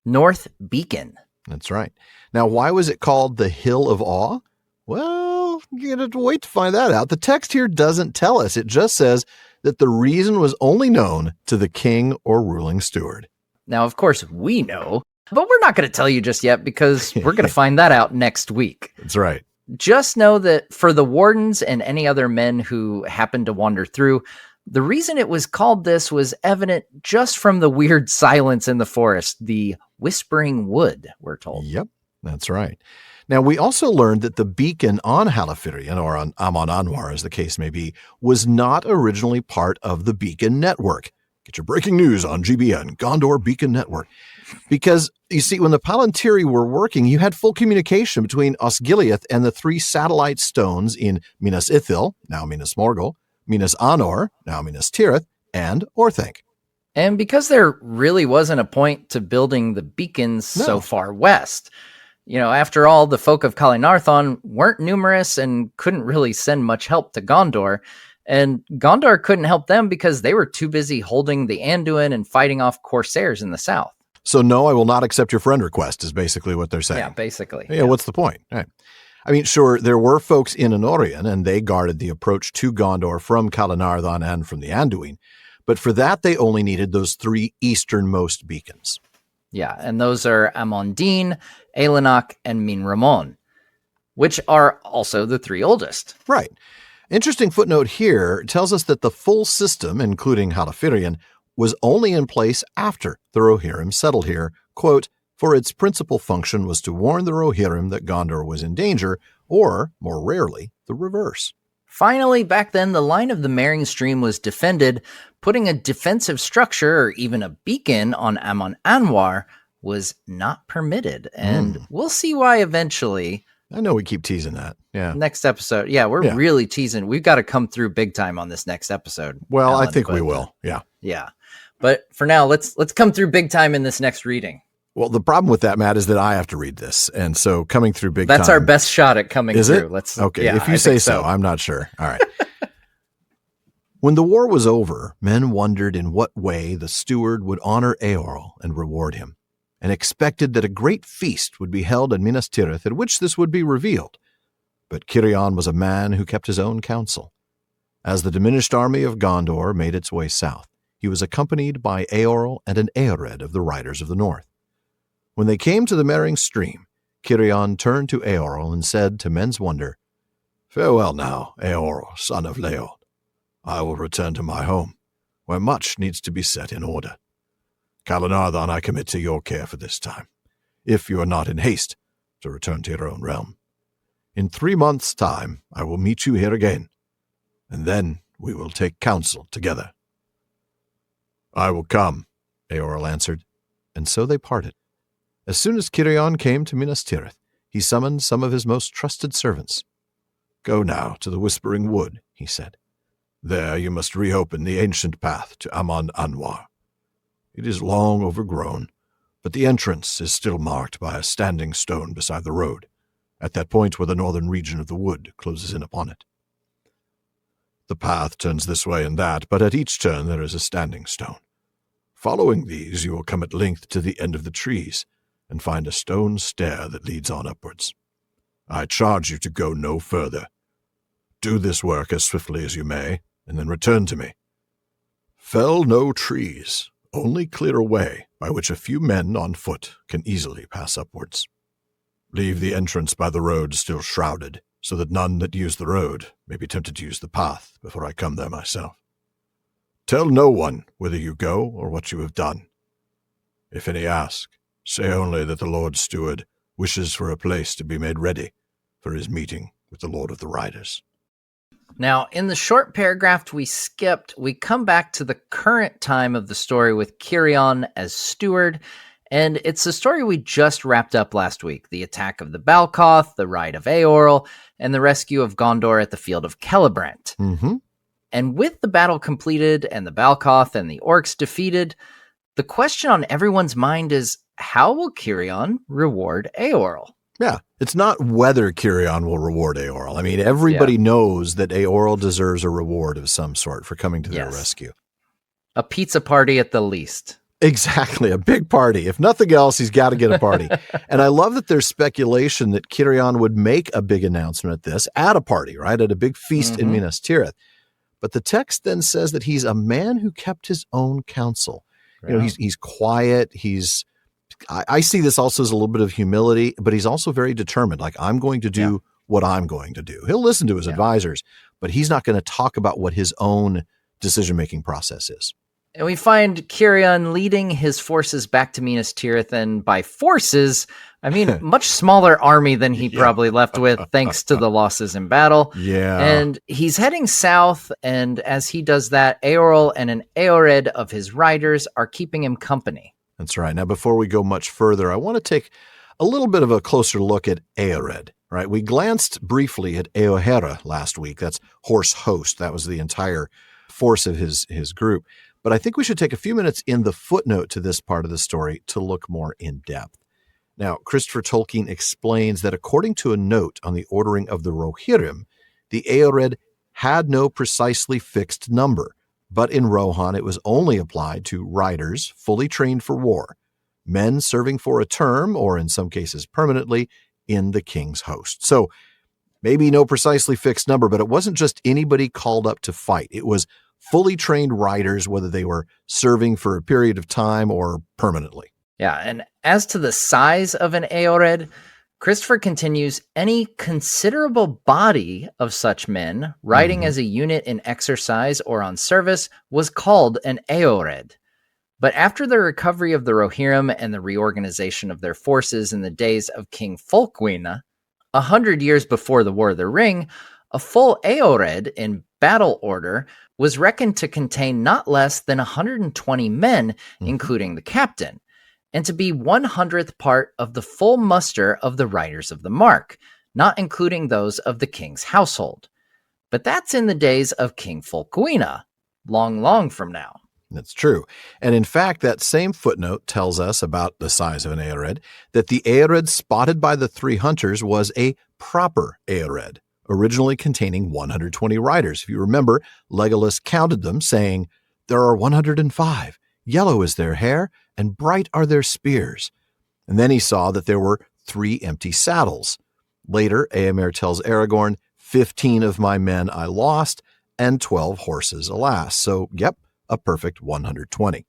North Beacon. That's right. Now, why was it called the Hill of Awe? Well, you have to wait to find that out. The text here doesn't tell us. It just says that the reason was only known to the king or ruling steward. Now, of course, we know, but we're not going to tell you just yet because we're going to find that out next week. That's right. Just know that for the wardens and any other men who happened to wander through, the reason it was called this was evident just from the weird silence in the forest, the Whispering Wood, we're told. Yep, that's right. Now, we also learned that the beacon on Halifirien, or on Amon Anwar, as the case may be, was not originally part of the beacon network. Get your breaking news on GBN, Gondor Beacon Network. Because, you see, when the Palantiri were working, you had full communication between Osgiliath and the three satellite stones in Minas Ithil, now Minas Morgul, Minas Anor, now Minas Tirith, and Orthanc. And because there really wasn't a point to building the beacons so far west, After all, the folk of Calinarthon weren't numerous and couldn't really send much help to Gondor. And Gondor couldn't help them because they were too busy holding the Anduin and fighting off corsairs in the south. So no, I will not accept your friend request is basically what they're saying. Yeah, basically. Yeah, what's the point? Right. I mean, sure, there were folks in Eorl, and they guarded the approach to Gondor from Calinarthon and from the Anduin. But for that, they only needed those 3 easternmost beacons. Yeah, and those are Amondine, Elenach, and Min Ramon, which are also the 3 oldest. Right. Interesting footnote here tells us that the full system, including Halifirien, was only in place after the Rohirrim settled here, quote, for its principal function was to warn the Rohirrim that Gondor was in danger, or, more rarely, the reverse. Finally, back then, the line of the Mering Stream was defended. Putting a defensive structure or even a beacon on Amon Anwar was not permitted, and we'll see why eventually. I know we keep teasing that. Yeah. Next episode. Yeah, we're really teasing. We've got to come through big time on this next episode. Well, Alan, I think we will. Yeah. Yeah. But for now, let's come through big time in this next reading. Well, the problem with that, Matt, is that I have to read this. And so coming through big time. That's our best shot at coming is through. It? Okay. Yeah, if you say so, I'm not sure. All right. When the war was over, men wondered in what way the steward would honor Eorl and reward him, and expected that a great feast would be held in Minas Tirith at which this would be revealed. But Cirion was a man who kept his own counsel. As the diminished army of Gondor made its way south, he was accompanied by Eorl and an Eored of the Riders of the North. When they came to the Mering Stream, Cirion turned to Eorl and said to men's wonder, "Farewell now, Eorl, son of Léod. I will return to my home, where much needs to be set in order. Calinarthon I commit to your care for this time, if you are not in haste to return to your own realm. In 3 months' time I will meet you here again, and then we will take counsel together." "I will come," Eorl answered, and so they parted. As soon as Cirion came to Minas Tirith, he summoned some of his most trusted servants. "Go now to the Whispering Wood," he said. "There you must reopen the ancient path to Amon Anwar. It is long overgrown, but the entrance is still marked by a standing stone beside the road, at that point where the northern region of the wood closes in upon it. The path turns this way and that, but at each turn there is a standing stone. Following these, you will come at length to the end of the trees, and find a stone stair that leads on upwards. I charge you to go no further. Do this work as swiftly as you may, and then return to me. Fell no trees, only clear a way by which a few men on foot can easily pass upwards. Leave the entrance by the road still shrouded, so that none that use the road may be tempted to use the path before I come there myself. Tell no one whither you go or what you have done. If any ask, say only that the Lord Steward wishes for a place to be made ready for his meeting with the Lord of the Riders." Now, in the short paragraph we skipped, we come back to the current time of the story with Cirion as steward, and it's the story we just wrapped up last week, the attack of the Balcoth, the ride of Eorl, and the rescue of Gondor at the field of Celebrant. Mm-hmm. And with the battle completed and the Balcoth and the orcs defeated, the question on everyone's mind is, how will Cirion reward Eorl? Yeah, it's not whether Cirion will reward Eorl. I mean, everybody knows that Eorl deserves a reward of some sort for coming to their rescue. A pizza party at the least. Exactly, a big party. If nothing else, he's got to get a party. And I love that there's speculation that Cirion would make a big announcement at this, at a party, right, at a big feast in Minas Tirith. But the text then says that he's a man who kept his own counsel. Yeah. You know, he's quiet, I see this also as a little bit of humility, but he's also very determined. Like, I'm going to do what I'm going to do. He'll listen to his advisors, but he's not going to talk about what his own decision-making process is. And we find Cirion leading his forces back to Minas Tirith, and by forces, I mean much smaller army than he probably left with, thanks to the losses in battle. Yeah. And he's heading south, and as he does that, Eorl and an Eored of his riders are keeping him company. That's right. Now, before we go much further, I want to take a little bit of a closer look at Eored, right? We glanced briefly at Eohera last week. That's horse host. That was the entire force of his group. But I think we should take a few minutes in the footnote to this part of the story to look more in depth. Now, Christopher Tolkien explains that according to a note on the ordering of the Rohirrim, the Eored had no precisely fixed number, but in Rohan it was only applied to riders fully trained for war, men serving for a term, or in some cases permanently, in the king's host. So maybe no precisely fixed number, but it wasn't just anybody called up to fight. It was fully trained riders, whether they were serving for a period of time or permanently. Yeah, and as to the size of an Eored, Christopher continues, any considerable body of such men riding as a unit in exercise or on service was called an Eored. But after the recovery of the Rohirrim and the reorganization of their forces in the days of King Folkwyna, 100 years before the War of the Ring, a full Eored in battle order was reckoned to contain not less than 120 men, including the captain, and to be 100th part of the full muster of the Riders of the Mark, not including those of the king's household. But that's in the days of King Folkwyna, long from now. That's true. And in fact, that same footnote tells us about the size of an Eored, that the Eored spotted by the three hunters was a proper Eored, originally containing 120 riders. If you remember, Legolas counted them, saying, "There are 105. Yellow is their hair, and bright are their spears." And then he saw that there were 3 empty saddles. Later, Éomer tells Aragorn, 15 of my men I lost, and 12 horses, alas. So, yep, a perfect 120.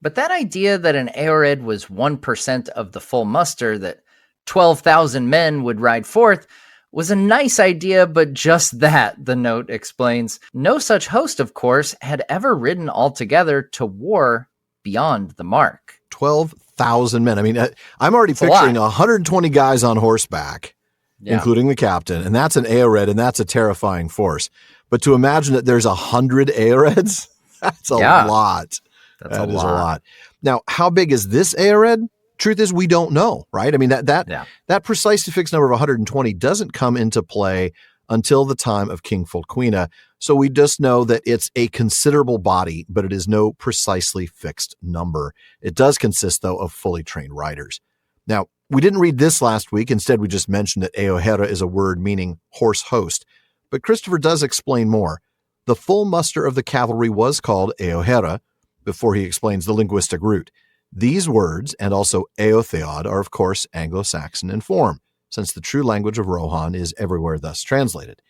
But that idea that an Eored was 1% of the full muster, that 12,000 men would ride forth, was a nice idea, but just that, the note explains. No such host, of course, had ever ridden altogether to war beyond the mark. 12,000 men. I mean, I'm already picturing 120 guys on horseback, including the captain, and that's an Eored, and that's a terrifying force. But to imagine that there's 100 Eoreds, that's a lot. That is a lot. Now, how big is this Eored? Truth is, we don't know, right? I mean, that precisely fixed number of 120 doesn't come into play until the time of King Folkwyna. So we just know that it's a considerable body, but it is no precisely fixed number. It does consist, though, of fully trained riders. Now, we didn't read this last week. Instead, we just mentioned that Eohera is a word meaning horse host. But Christopher does explain more. The full muster of the cavalry was called Eohera before he explains the linguistic root. These words, and also Éothéod, are of course Anglo-Saxon in form, since the true language of Rohan is everywhere thus translated.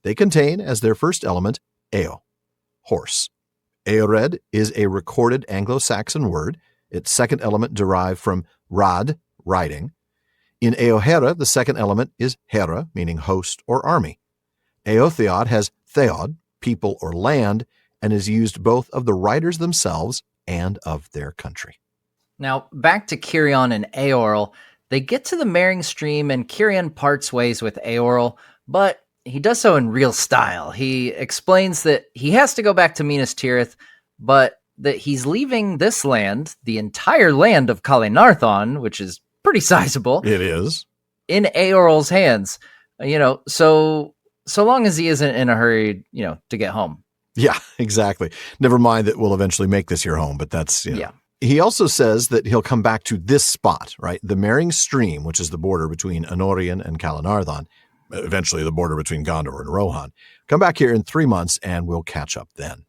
They contain, as their first element, Eo, horse. Eored is a recorded Anglo-Saxon word, its second element derived from rad, riding. In Eohera, the second element is hera, meaning host or army. Éothéod has theod, people or land, and is used both of the riders themselves and of their country. Now, back to Cirion and Eorl. They get to the Mering Stream, and Cirion parts ways with Eorl, but he does so in real style. He explains that he has to go back to Minas Tirith, but that he's leaving this land, the entire land of Calenarthon, which is pretty sizable. It is. In Eorl's hands. So long as he isn't in a hurry, to get home. Yeah, exactly. Never mind that we'll eventually make this your home, but that's, Yeah. He also says that he'll come back to this spot, right? The Mering Stream, which is the border between Anórien and Calenarthon, eventually the border between Gondor and Rohan. Come back here in 3 months and we'll catch up then.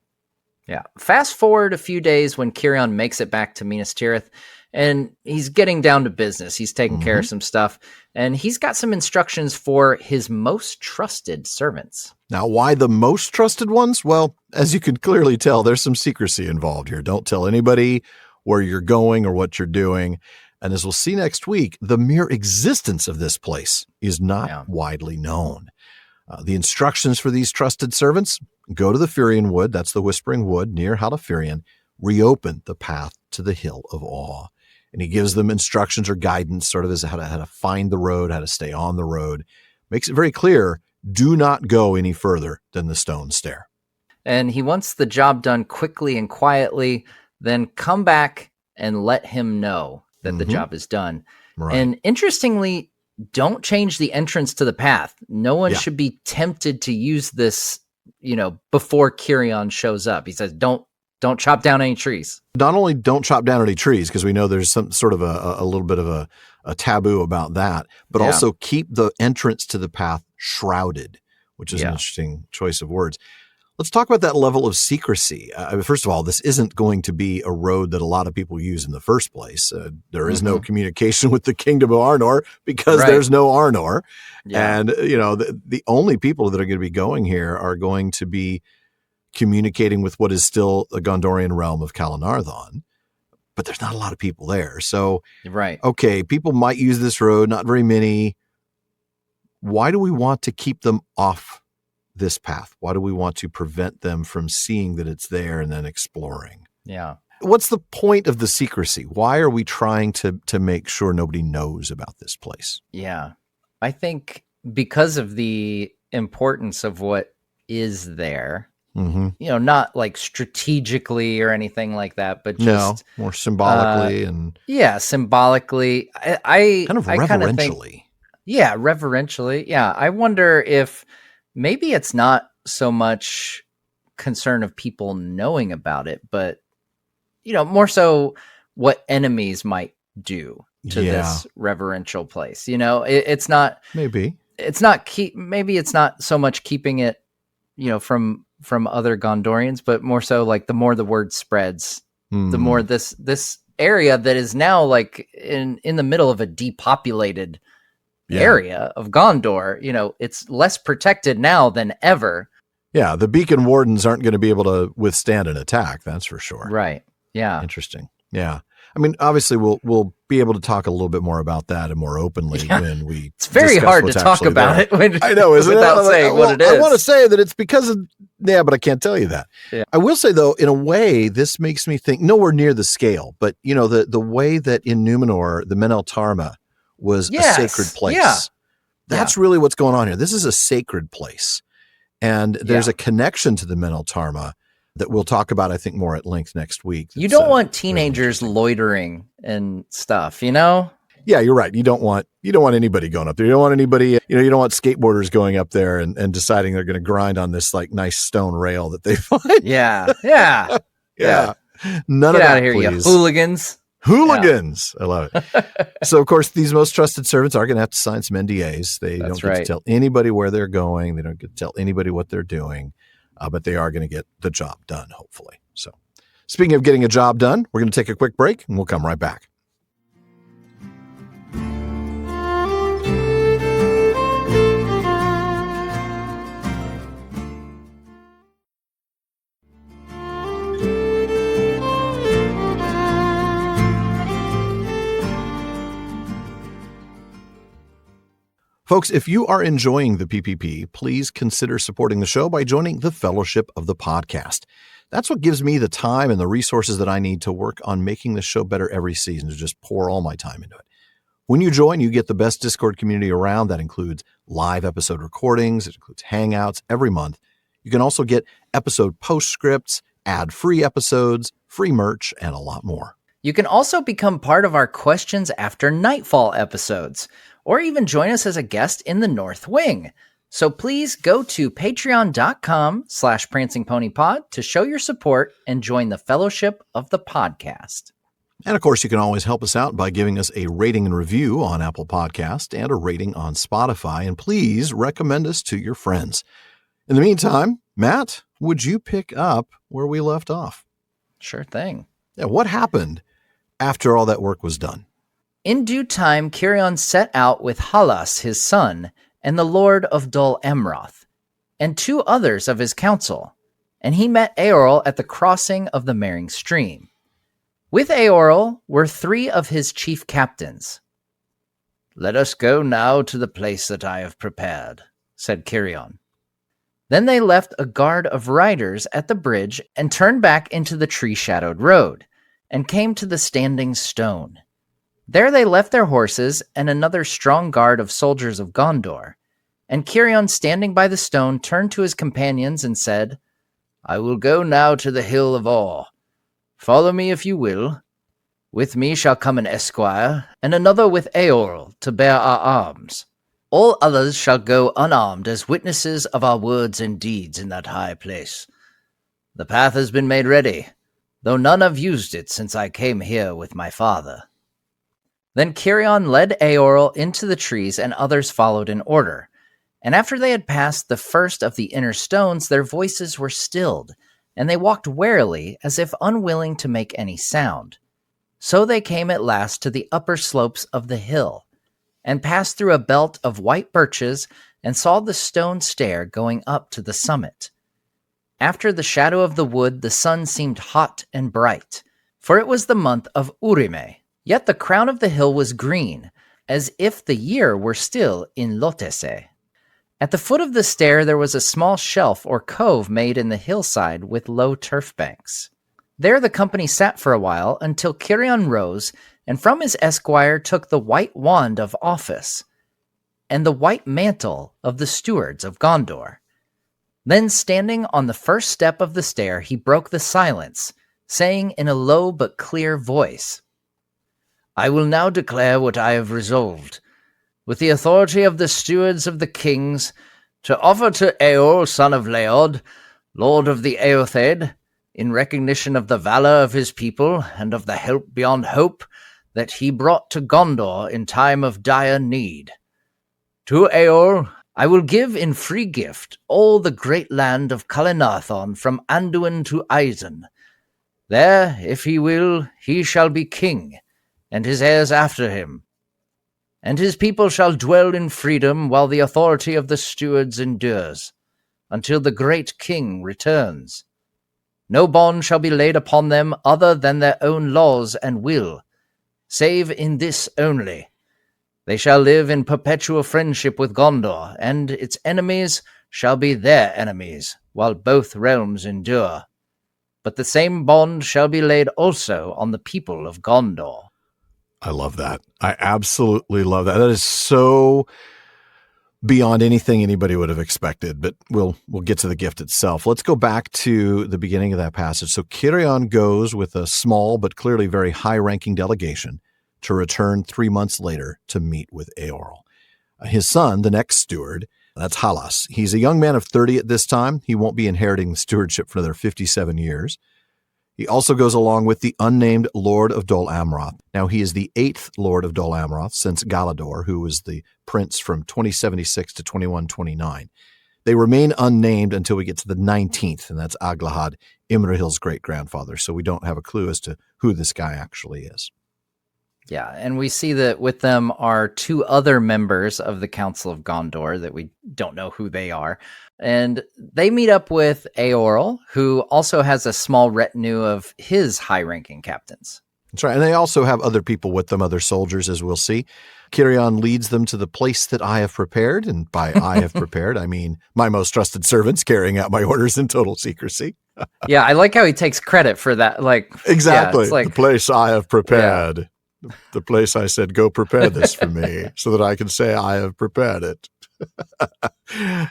Yeah. Fast forward a few days when Cirion makes it back to Minas Tirith, and he's getting down to business. He's taking care of some stuff, and he's got some instructions for his most trusted servants. Now, why the most trusted ones? Well, as you can clearly tell, there's some secrecy involved here. Don't tell anybody where you're going or what you're doing. And as we'll see next week, the mere existence of this place is not widely known. The instructions for these trusted servants: go to the Firien Wood, that's the Whispering Wood near Halifirien, reopen the path to the Hill of Awwwww. And he gives them instructions or guidance, sort of as how to find the road, how to stay on the road. Makes it very clear, do not go any further than the stone stair. And he wants the job done quickly and quietly, then come back and let him know that the job is done. Right. And interestingly, don't change the entrance to the path. No one should be tempted to use this, before Cirion shows up. He says, don't don't chop down any trees. Not only don't chop down any trees, because we know there's some sort of a little bit of a taboo about that, but also keep the entrance to the path shrouded, which is an interesting choice of words. Let's talk about that level of secrecy. First of all, this isn't going to be a road that a lot of people use in the first place. There is no communication with the Kingdom of Arnor because there's no Arnor. Yeah. And, the only people that are going to be going here are going to be communicating with what is still the Gondorian realm of Kalanarthon. But there's not a lot of people there. So, okay, people might use this road, not very many. Why do we want to keep them off this path? Why do we want to prevent them from seeing that it's there and then exploring? Yeah. What's the point of the secrecy? Why are we trying to make sure nobody knows about this place? Yeah. I think because of the importance of what is there, not like strategically or anything like that, but just more symbolically symbolically. I kind of reverentially. Reverentially. Yeah. I wonder if maybe it's not so much concern of people knowing about it, but, more so what enemies might do to this reverential place. It's not, maybe it's not so much keeping it, from other Gondorians, but more so like the more the word spreads, the more this area that is now like in the middle of a depopulated area of Gondor, it's less protected now than ever. Yeah, the beacon wardens aren't going to be able to withstand an attack, that's for sure. Right. Yeah. Interesting. Yeah. I mean, obviously we'll be able to talk a little bit more about that and more openly when we It's very hard to talk about it when I know, isn't without it? saying what it is. I want to say that it's because of but I can't tell you that. Yeah. I will say though, in a way, this makes me think nowhere near the scale, but the way that in Numenor, the Menel Tarma was a sacred place. Yeah. That's really what's going on here. This is a sacred place. And there's a connection to the Menel Tarma that we'll talk about, I think, more at length next week. You don't want teenagers loitering and stuff, Yeah, you're right. You don't want anybody going up there. You don't want anybody, you don't want skateboarders going up there and deciding they're going to grind on this like nice stone rail that they find. Yeah. None Get of out that, of here, please. you hooligans. Hooligans. Yeah. I love it. So, of course, these most trusted servants are going to have to sign some NDAs. They don't get to tell anybody where they're going. They don't get to tell anybody what they're doing. But they are going to get the job done, hopefully. So, speaking of getting a job done, we're going to take a quick break, and we'll come right back. Folks, if you are enjoying the PPP, please consider supporting the show by joining the Fellowship of the Podcast. That's what gives me the time and the resources that I need to work on making the show better every season, to just pour all my time into it. When you join, you get the best Discord community around. That includes live episode recordings. It includes hangouts every month. You can also get episode postscripts, ad-free episodes, free merch, and a lot more. You can also become part of our Questions After Nightfall episodes, or even join us as a guest in the North Wing. So please go to patreon.com/prancingponypod to show your support and join the Fellowship of the Podcast. And of course, you can always help us out by giving us a rating and review on Apple Podcast and a rating on Spotify. And please recommend us to your friends. In the meantime, Matt, would you pick up where we left off? Sure thing. Yeah, what happened after all that work was done? In due time, Cirion set out with Halas, his son, and the lord of Dol Amroth, and 2 others of his council, and he met Eorl at the crossing of the Mering Stream. With Eorl were 3 of his chief captains. "Let us go now to the place that I have prepared," said Cirion. Then they left a guard of riders at the bridge and turned back into the tree-shadowed road, and came to the Standing Stone. There they left their horses and another strong guard of soldiers of Gondor, and Cirion, standing by the stone, turned to his companions and said, "I will go now to the Hill of Awwwww. Follow me if you will. With me shall come an esquire, and another with Eorl to bear our arms. All others shall go unarmed as witnesses of our words and deeds in that high place. The path has been made ready. though none have used it since I came here with my father." Then Cirion led Eorl into the trees, and others followed in order. And after they had passed the first of the inner stones, their voices were stilled, and they walked warily, as if unwilling to make any sound. So they came at last to the upper slopes of the hill, and passed through a belt of white birches, and saw the stone stair going up to the summit. After the shadow of the wood, the sun seemed hot and bright, for it was the month of Urime. Yet the crown of the hill was green, as if the year were still in Lotese. At the foot of the stair there was a small shelf or cove made in the hillside with low turf banks. There the company sat for a while, until Cirion rose, and from his esquire took the white wand of office, and the white mantle of the stewards of Gondor. Then, standing on the first step of the stair, he broke the silence, saying in a low but clear voice, "I will now declare what I have resolved, with the authority of the stewards of the kings, to offer to Eorl, son of Leod, lord of the Éothéod, in recognition of the valor of his people and of the help beyond hope that he brought to Gondor in time of dire need. To Eorl I will give in free gift all the great land of Calenarthon from Anduin to Eisen. There, if he will, he shall be king, and his heirs after him. And his people shall dwell in freedom while the authority of the stewards endures, until the great king returns. No bond shall be laid upon them other than their own laws and will, save in this only. They shall live in perpetual friendship with Gondor, and its enemies shall be their enemies, while both realms endure. But the same bond shall be laid also on the people of Gondor." I love that. I absolutely love that. That is so beyond anything anybody would have expected, but we'll get to the gift itself. Let's go back to the beginning of that passage. So Cirion goes with a small but clearly very high-ranking delegation to return 3 months later to meet with Eorl. His son, the next steward, that's Halas. He's a young man of 30 at this time. He won't be inheriting the stewardship for another 57 years. He also goes along with the unnamed Lord of Dol Amroth. Now, he is the 8th Lord of Dol Amroth since Galador, who was the prince from 2076 to 2129. They remain unnamed until we get to the 19th, and that's Aglahad, Imrahil's great-grandfather. So we don't have a clue as to who this guy actually is. Yeah, and we see that with them are 2 other members of the Council of Gondor that we don't know who they are. And they meet up with Eorl, who also has a small retinue of his high-ranking captains. That's right, and they also have other people with them, other soldiers, as we'll see. Cirion leads them to the place that I have prepared, and by I have prepared, I mean my most trusted servants carrying out my orders in total secrecy. Yeah, I like how he takes credit for that. Exactly, yeah, the place I have prepared. Yeah. The place I said, go prepare this for me so that I can say I have prepared it.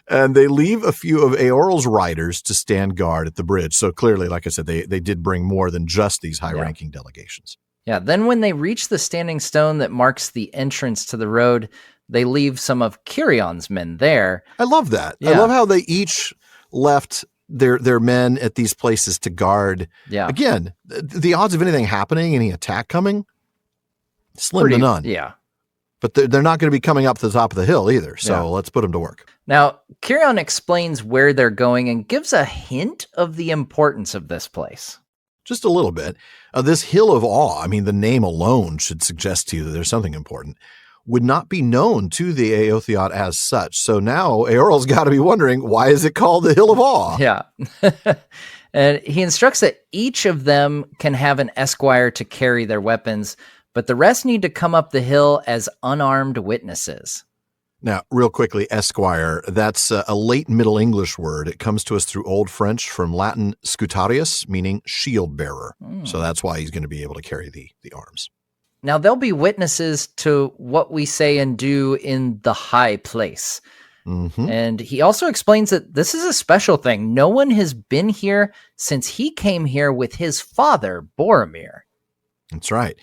And they leave a few of Eorl's riders to stand guard at the bridge. So clearly, like I said, they did bring more than just these high-ranking delegations. Yeah, then when they reach the standing stone that marks the entrance to the road, they leave some of Cirion's men there. I love that. Yeah. I love how they each left their men at these places to guard. Yeah. Again, the odds of anything happening, any attack coming, slim to none. Yeah. But they're not going to be coming up to the top of the hill either, so let's put them to work. Now, Cirion explains where they're going and gives a hint of the importance of this place. Just a little bit. This Hill of Awe, I mean, the name alone should suggest to you that there's something important, would not be known to the Éothéod as such. So now Eorl's got to be wondering, why is it called the Hill of Awe? Yeah. And he instructs that each of them can have an esquire to carry their weapons, but the rest need to come up the hill as unarmed witnesses. Now, real quickly, esquire, that's a late Middle English word. It comes to us through Old French from Latin scutarius, meaning shield bearer. So that's why he's going to be able to carry the arms. Now, they'll be witnesses to what we say and do in the high place. Mm-hmm. And he also explains that this is a special thing. No one has been here since he came here with his father, Boromir. That's right.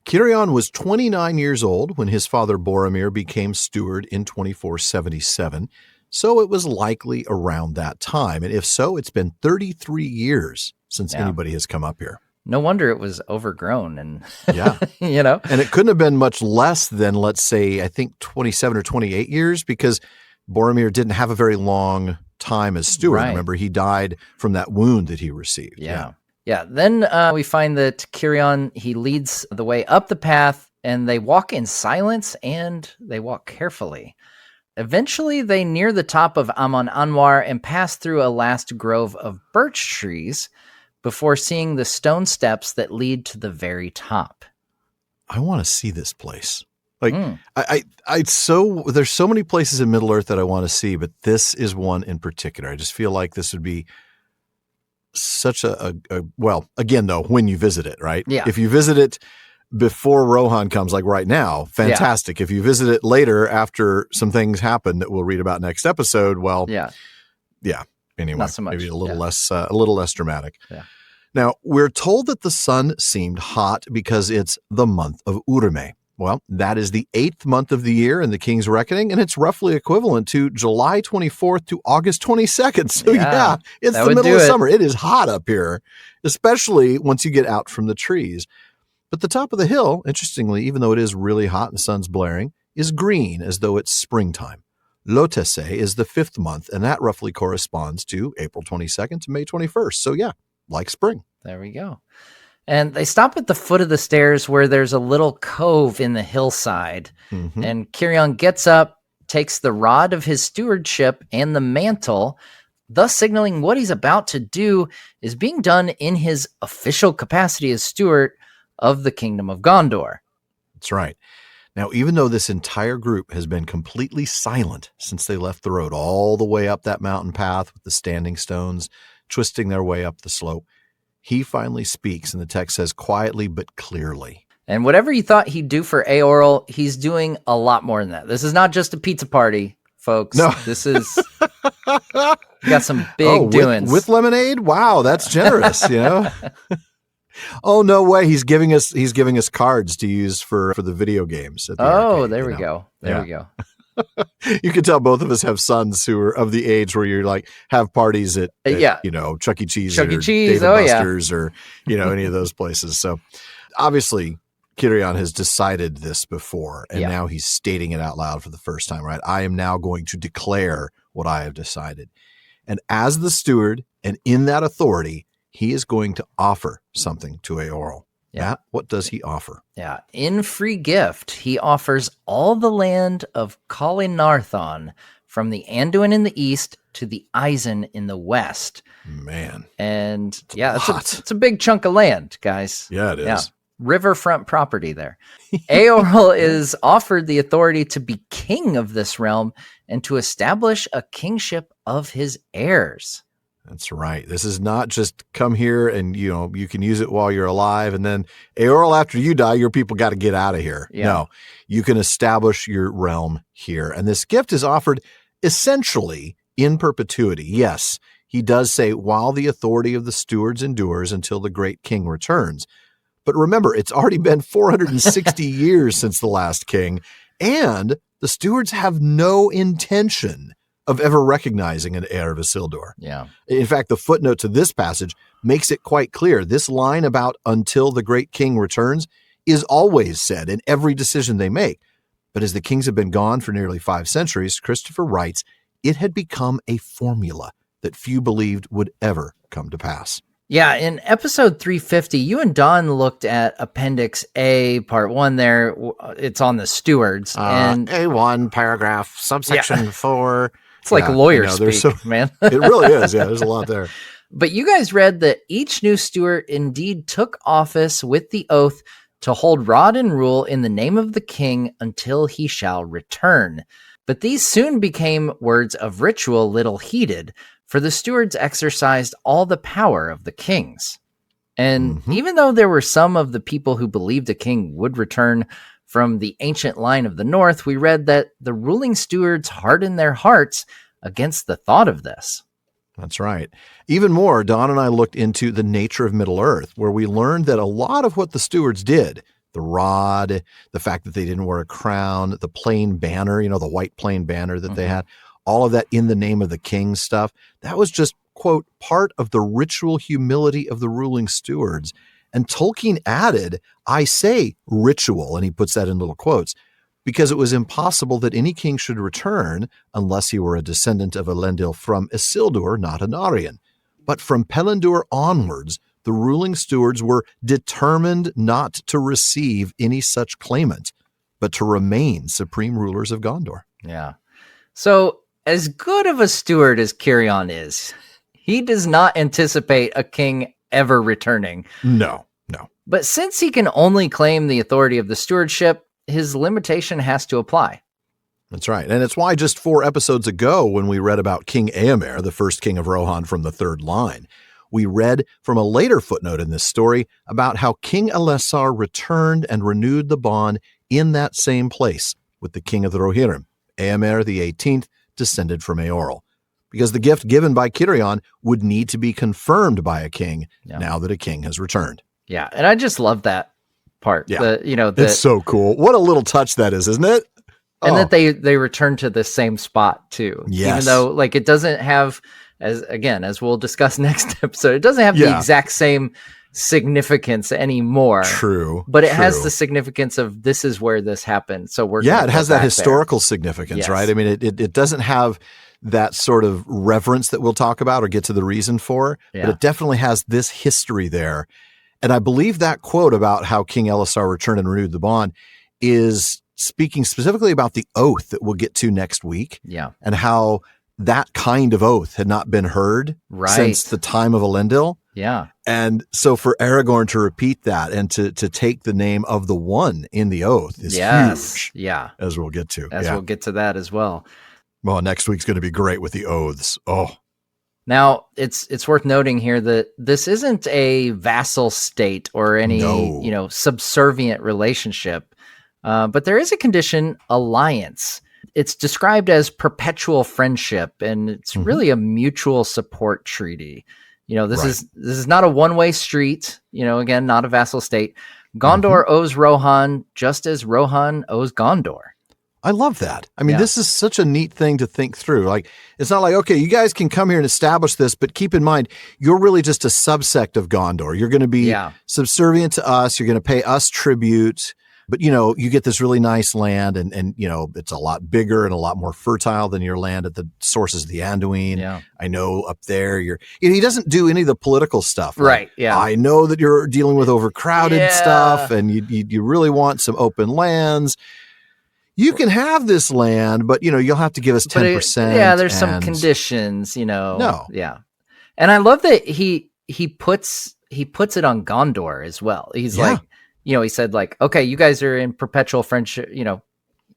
Cirion was 29 years old when his father Boromir became steward in 2477, so it was likely around that time. And if so, it's been 33 years since anybody has come up here. No wonder it was overgrown and, Yeah. you know. And it couldn't have been much less than, let's say, I think 27 or 28 years, because Boromir didn't have a very long time as steward. Right. Remember, he died from that wound that he received. Yeah. Then we find that Cirion, he leads the way up the path, and they walk in silence and they walk carefully. Eventually, they near the top of Amon Anwar and pass through a last grove of birch trees before seeing the stone steps that lead to the very top. I want to see this place. Like, there's so many places in Middle Earth that I want to see, but this is one in particular. I just feel like this would be such well, again, though, when you visit it, right? Yeah. If you visit it before Rohan comes, like right now, fantastic. Yeah. If you visit it later after some things happen that we'll read about next episode, well, yeah. Anyway, not so much. Maybe a little less dramatic. Yeah. Now, we're told that the sun seemed hot because it's the month of Urme. Well, that is the 8th month of the year in the King's Reckoning, and it's roughly equivalent to July 24th to August 22nd. So yeah it's the middle of summer. It is hot up here, especially once you get out from the trees. But the top of the hill, interestingly, even though it is really hot and the sun's blaring, is green as though it's springtime. Lotese is the 5th month, and that roughly corresponds to April 22nd to May 21st. So yeah, like spring. There we go. And they stop at the foot of the stairs where there's a little cove in the hillside. Mm-hmm. And Cirion gets up, takes the rod of his stewardship and the mantle, thus signaling what he's about to do is being done in his official capacity as steward of the Kingdom of Gondor. That's right. Now, even though this entire group has been completely silent since they left the road all the way up that mountain path with the standing stones, twisting their way up the slope, he finally speaks, and the text says quietly but clearly. And whatever you thought he'd do for Eorl, he's doing a lot more than that. This is not just a pizza party, folks. No. This is... got some big doings. With lemonade? Wow, that's generous, you know? Oh, no way. He's giving us cards to use for the video games. At the arcade, there we go. There we go. You can tell both of us have sons who are of the age where you're like have parties at Chuck E. Cheese or Dave & Buster's or any of those places. So obviously Cirion has decided this before, and now he's stating it out loud for the first time, right? I am now going to declare what I have decided. And as the steward and in that authority, he is going to offer something to Eorl. Yeah. What does he offer? Yeah. In free gift, he offers all the land of Calinarthon from the Anduin in the east to the Eisen in the west. Man. And it's a big chunk of land, guys. Yeah, it is. Yeah. Riverfront property there. Eorl is offered the authority to be king of this realm and to establish a kingship of his heirs. That's right. This is not just come here and, you can use it while you're alive. And then, Eorl, after you die, your people got to get out of here. Yeah. No, you can establish your realm here. And this gift is offered essentially in perpetuity. Yes, he does say, while the authority of the stewards endures until the great king returns. But remember, it's already been 460 years since the last king, and the stewards have no intention of ever recognizing an heir of Isildur. Yeah. In fact, the footnote to this passage makes it quite clear. This line about until the great king returns is always said in every decision they make. But as the kings have been gone for nearly 5 centuries, Christopher writes, it had become a formula that few believed would ever come to pass. Yeah, in episode 350, you and Don looked at Appendix A, Part 1 there. It's on the stewards. And A1, paragraph, subsection 4. It's like lawyer speak, man. It really is. Yeah, there's a lot there. But you guys read that each new steward indeed took office with the oath to hold rod and rule in the name of the king until he shall return. But these soon became words of ritual little heeded, for the stewards exercised all the power of the kings. And even though there were some of the people who believed a king would return from the ancient line of the north, we read that the ruling stewards hardened their hearts against the thought of this. That's right. Even more, Don and I looked into the nature of Middle Earth, where we learned that a lot of what the stewards did, the rod, the fact that they didn't wear a crown, the plain banner, the white plain banner that they had, all of that in the name of the king stuff, that was just, quote, part of the ritual humility of the ruling stewards. And Tolkien added, I say ritual, and he puts that in little quotes, because it was impossible that any king should return unless he were a descendant of Elendil from Isildur, not an Aryan. But from Pelindur onwards, the ruling stewards were determined not to receive any such claimant, but to remain supreme rulers of Gondor. Yeah. So, as good of a steward as Cirion is, he does not anticipate a king ever returning. No. But since he can only claim the authority of the stewardship, his limitation has to apply. That's right. And it's why just 4 episodes ago, when we read about King Éomer, the first king of Rohan from the third line, we read from a later footnote in this story about how King Elessar returned and renewed the bond in that same place with the king of the Rohirrim, Éomer the 18th, descended from Eorl, because the gift given by Cirion would need to be confirmed by a king now that a king has returned. Yeah, and I just love that part. Yeah. It's so cool. What a little touch that is, isn't it? And that they return to the same spot too. Yes. Even though it doesn't have, as we'll discuss next episode, it doesn't have the exact same significance anymore. True. But it has the significance of this is where this happened. So we're it has that historical significance, right? I mean, it doesn't have that sort of reverence that we'll talk about or get to the reason for, but it definitely has this history there. And I believe that quote about how King Elessar returned and renewed the bond is speaking specifically about the oath that we'll get to next week. Yeah. And how that kind of oath had not been heard since the time of Elendil. Yeah. And so for Aragorn to repeat that and to take the name of the one in the oath is huge. Yeah. As we'll get to. We'll get to that as well. Well, next week's going to be great with the oaths. Oh. Now, it's worth noting here that this isn't a vassal state or any, subservient relationship, but there is a condition, alliance. It's described as perpetual friendship, and it's really a mutual support treaty. This is not a one-way street, again, not a vassal state. Gondor owes Rohan just as Rohan owes Gondor. I love that. I mean, this is such a neat thing to think through. It's not like, okay, you guys can come here and establish this, but keep in mind, you're really just a subsect of Gondor. You're going to be subservient to us. You're going to pay us tribute, but you get this really nice land and it's a lot bigger and a lot more fertile than your land at the sources of the Anduin. Yeah. I know up there he doesn't do any of the political stuff. Right. Yeah. I know that you're dealing with overcrowded stuff and you really want some open lands. You can have this land, but you'll have to give us 10%. There's some conditions, No. Yeah. And I love that he puts it on Gondor as well. He's like, he said okay, you guys are in perpetual friendship,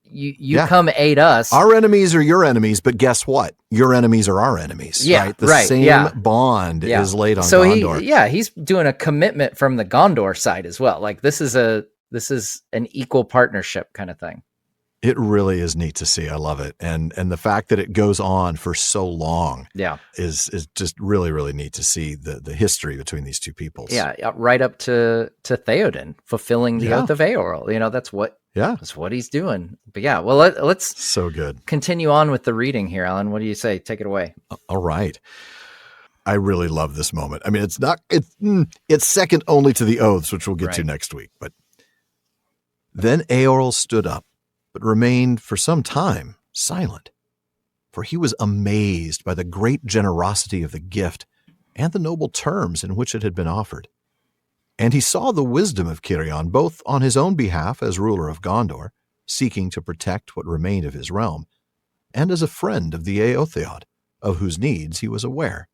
you come aid us. Our enemies are your enemies, but guess what? Your enemies are our enemies. Yeah, right? The same bond is laid on Gondor. He's doing a commitment from the Gondor side as well. This is an equal partnership kind of thing. It really is neat to see. I love it. And the fact that it goes on for so long is just really, really neat to see the history between these two peoples. Yeah, right up to Theoden fulfilling the Oath of Eorl. That's what he's doing. But let's so good. Continue on with the reading here, Alan. What do you say? Take it away. All right. I really love this moment. I mean, it's second only to the oaths, which we'll get to next week. But then Eorl stood up, but remained for some time silent, for he was amazed by the great generosity of the gift and the noble terms in which it had been offered. And he saw the wisdom of Cirion, both on his own behalf as ruler of Gondor, seeking to protect what remained of his realm, and as a friend of the Éothéod, of whose needs he was aware.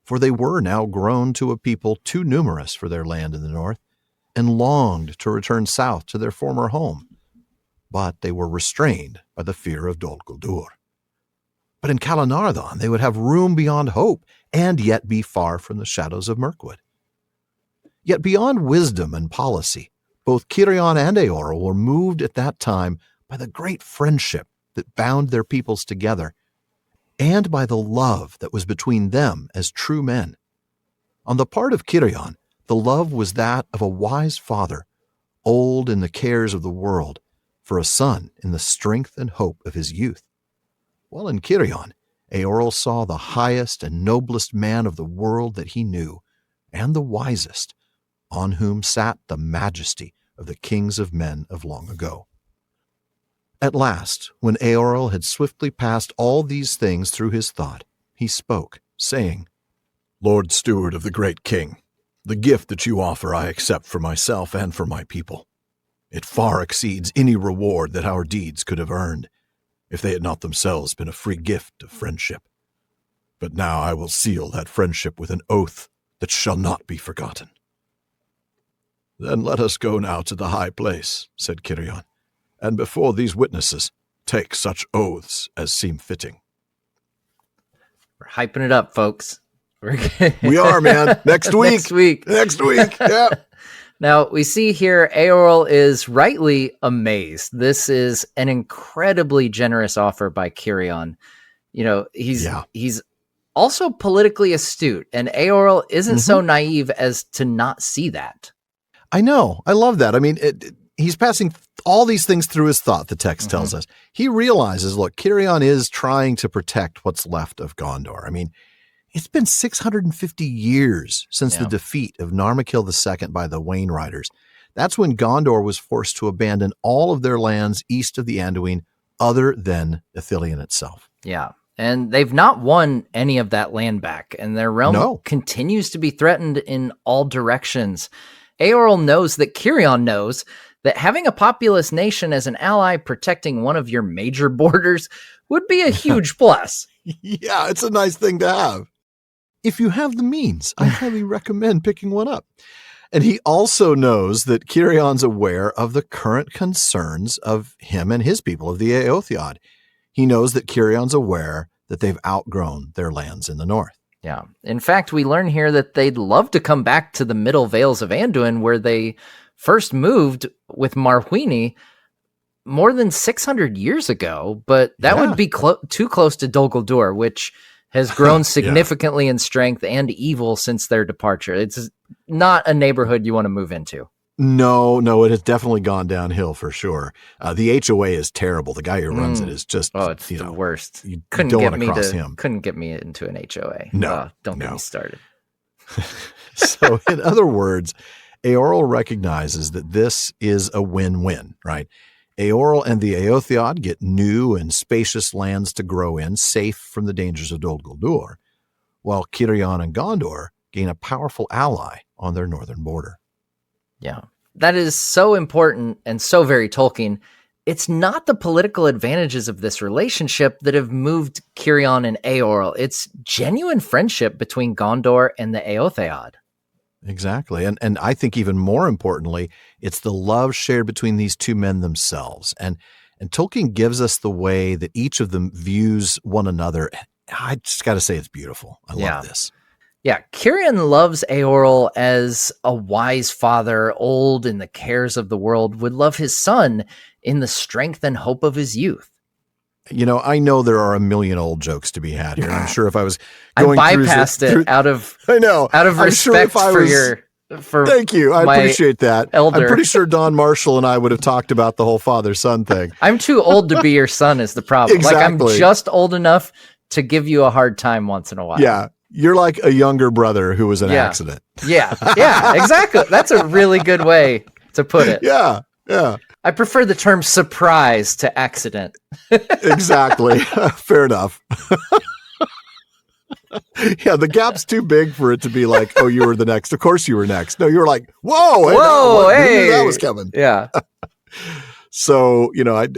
For they were now grown to a people too numerous for their land in the north, and longed to return south to their former home. But they were restrained by the fear of Dol Guldur. But in Calenardon they would have room beyond hope, and yet be far from the shadows of Mirkwood. Yet beyond wisdom and policy, both Cirion and Eorl were moved at that time by the great friendship that bound their peoples together, and by the love that was between them as true men. On the part of Cirion, the love was that of a wise father, old in the cares of the world, for a son in the strength and hope of his youth. While in Cirion, Eorl saw the highest and noblest man of the world that he knew, and the wisest, on whom sat the majesty of the kings of men of long ago. At last, when Eorl had swiftly passed all these things through his thought, he spoke, saying, Lord Steward of the great king, the gift that you offer I accept for myself and for my people. It far exceeds any reward that our deeds could have earned, if they had not themselves been a free gift of friendship. But now I will seal that friendship with an oath that shall not be forgotten. Then let us go now to the high place, said Cirion, and before these witnesses take such oaths as seem fitting. We're hyping it up, folks. We are, man. Next week. Next week. Yeah. Now, we see here Eorl is rightly amazed. This is an incredibly generous offer by Cirion. You know, he's also politically astute, and Eorl isn't so naive as to not see that. I know. I love that. I mean, he's passing all these things through his thought, the text tells us. He realizes, look, Cirion is trying to protect what's left of Gondor. I mean, it's been 650 years since the defeat of Narmakil II by the Wain Riders. That's when Gondor was forced to abandon all of their lands east of the Anduin other than Ithilien itself. Yeah, and they've not won any of that land back, and their realm continues to be threatened in all directions. Eorl knows that Cirion knows that having a populous nation as an ally protecting one of your major borders would be a huge plus. Yeah, it's a nice thing to have. If you have the means, I highly recommend picking one up. And he also knows that Cirion's aware of the current concerns of him and his people, of the Éothéod. He knows that Cirion's aware that they've outgrown their lands in the north. Yeah. In fact, we learn here that they'd love to come back to the Middle Vales of Anduin, where they first moved with Marwhini more than 600 years ago, but that would be too close to Dol Guldur, which has grown significantly in strength and evil since their departure. It's not a neighborhood you want to move into. No, it has definitely gone downhill for sure. The HOA is terrible. The guy who runs it is just, it's the worst. You don't want to cross him. Couldn't get me into an HOA. Don't get me started. So in other words, Eorl recognizes that this is a win-win, right? Eorl and the Éothéod get new and spacious lands to grow in, safe from the dangers of Dol Guldur, while Cirion and Gondor gain a powerful ally on their northern border. Yeah, that is so important and so very Tolkien. It's not the political advantages of this relationship that have moved Cirion and Eorl. It's genuine friendship between Gondor and the Éothéod. Exactly. And I think even more importantly, it's the love shared between these two men themselves. And Tolkien gives us the way that each of them views one another. I just got to say it's beautiful. I love this. Yeah, Cirion loves Eorl as a wise father, old in the cares of the world, would love his son in the strength and hope of his youth. You know, I know there are a million old jokes to be had here. I'm sure if I was going I bypassed it out of respect for thank you. I appreciate that. Elder. I'm pretty sure Don Marshall and I would have talked about the whole father-son thing. I'm too old to be your son is the problem. Exactly. Like I'm just old enough to give you a hard time once in a while. Yeah. You're like a younger brother who was an accident. Yeah, exactly. That's a really good way to put it. Yeah. I prefer the term surprise to accident. Exactly. Fair enough. Yeah, the gap's too big for it to be like, oh, you were the next. Of course you were next. No, you were like, whoa, hey, hey. That was coming. Yeah. So, you know, I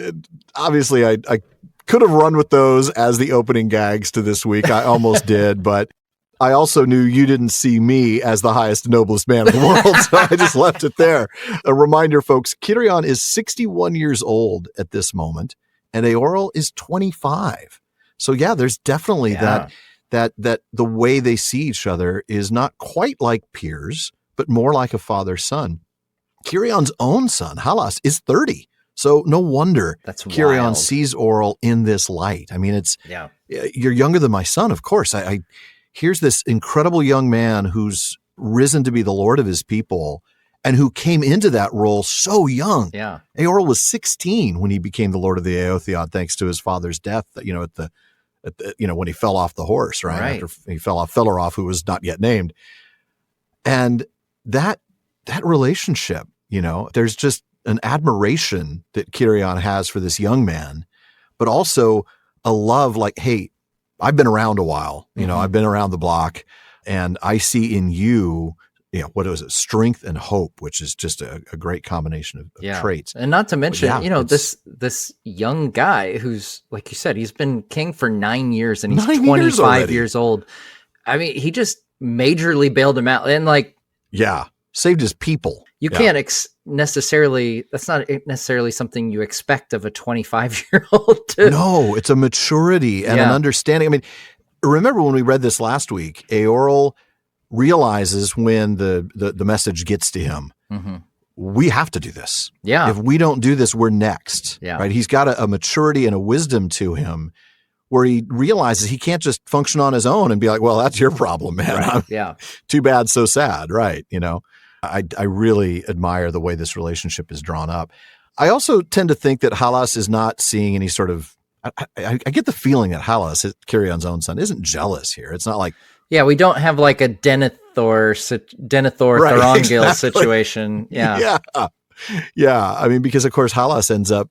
could have run with those as the opening gags to this week. I almost did, but I also knew you didn't see me as the highest and noblest man in the world, so I just left it there. A reminder, folks, Cirion is 61 years old at this moment, and Eorl is 25. So yeah, there's definitely that the way they see each other is not quite like peers, but more like a father-son. Cirion's own son, Halas, is 30. So no wonder Cirion sees Eorl in this light. I mean, you're younger than my son, of course. Here's this incredible young man who's risen to be the Lord of his people and who came into that role so young. Yeah. Eorl was 16 when he became the Lord of the Éothéod, thanks to his father's death, when he fell off the horse, right? After he fell off Felaroff, who was not yet named. And that that relationship, there's just an admiration that Cirion has for this young man, but also a love like, hey, I've been around a while, I've been around the block, and I see in you, what was it? Strength and hope, which is just a great combination of traits. And not to mention, this young guy who's, like you said, he's been king for 9 years and he's 25 years old. I mean, he just majorly bailed him out and saved his people. You can't necessarily, that's not necessarily something you expect of a 25-year-old. No, it's a maturity and an understanding. I mean, remember when we read this last week, Eorl realizes when the message gets to him, we have to do this. Yeah. If we don't do this, we're next. Yeah. Right. He's got a maturity and a wisdom to him where he realizes he can't just function on his own and be like, well, that's your problem, man. Right. Yeah. Too bad, so sad. Right. I really admire the way this relationship is drawn up. I also tend to think that Halas is not seeing any sort of, I get the feeling that Halas, Cirion's own son, isn't jealous here. It's not like, we don't have like a Denethor Thorongil situation. Yeah. Yeah. I mean, because of course Halas ends up,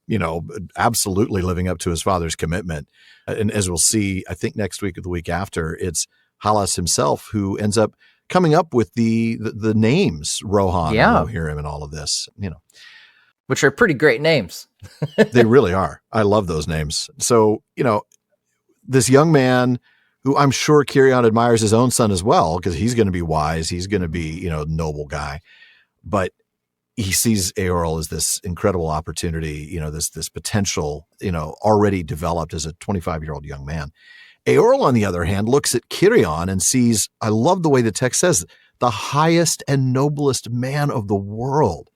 absolutely living up to his father's commitment. And as we'll see, I think next week or the week after, it's Halas himself who ends up coming up with the names Rohan and Rohirrim and all of this, which are pretty great names. They really are. I love those names. So, this young man who I'm sure Cirion admires his own son as well, because he's going to be wise. He's going to be, noble guy, but he sees Eorl as this incredible opportunity, this potential, already developed as a 25-year-old young man. Eorl, on the other hand, looks at Cirion and sees, I love the way the text says, the highest and noblest man of the world.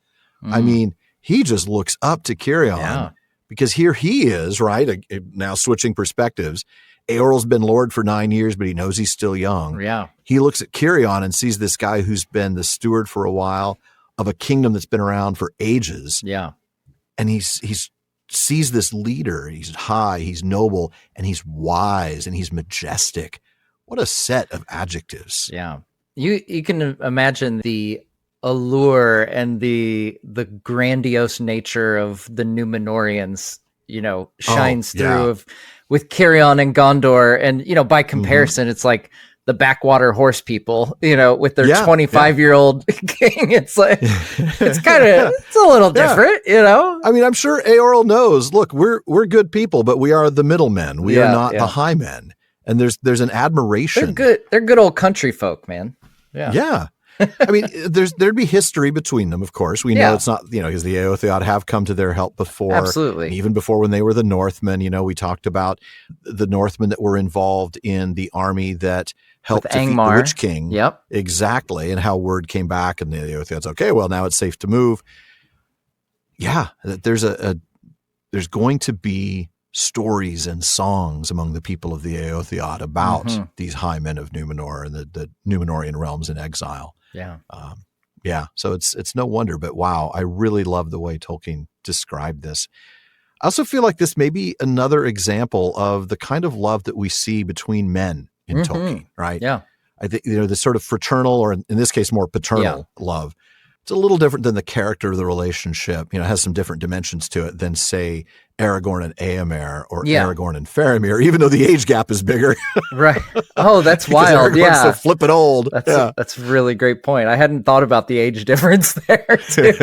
I mean, he just looks up to Cirion because here he is, right? Now switching perspectives. Eorl's been Lord for 9 years, but he knows he's still young. Yeah. He looks at Cirion and sees this guy who's been the steward for a while of a kingdom that's been around for ages. Yeah. And he's sees this leader. He's high, he's noble, and he's wise, and he's majestic. What a set of adjectives. Yeah. You can imagine the allure and the grandiose nature of the Númenóreans, shines through with Cirion and Gondor. And, by comparison, it's like the backwater horse people, with their 25-year-old king. It's like, it's a little different, I mean, I'm sure Eorl knows, look, we're good people, but we are the middlemen. We are not the high men. And there's an admiration. They're good old country folk, man. Yeah. Yeah. I mean, there'd be history between them, of course. We know it's not, because the Éothéod have come to their help before. Absolutely. And even before when they were the Northmen, we talked about the Northmen that were involved in the army that helped defeat the Witch King. Yep. Exactly. And how word came back and the Éothéod's okay, well, now it's safe to move. Yeah. There's going to be stories and songs among the people of the Éothéod about these high men of Númenor and the Númenorian realms in exile. Yeah. So it's no wonder, but wow, I really love the way Tolkien described this. I also feel like this may be another example of the kind of love that we see between men in Tolkien, right? Yeah. I think, this sort of fraternal, or in this case, more paternal love. It's a little different than the character of the relationship. It has some different dimensions to it than, say, Aragorn and Éomer or Aragorn and Faramir, even though the age gap is bigger. Right. Oh, that's wild. Aragorn's so flippin' old. That's a really great point. I hadn't thought about the age difference there, too.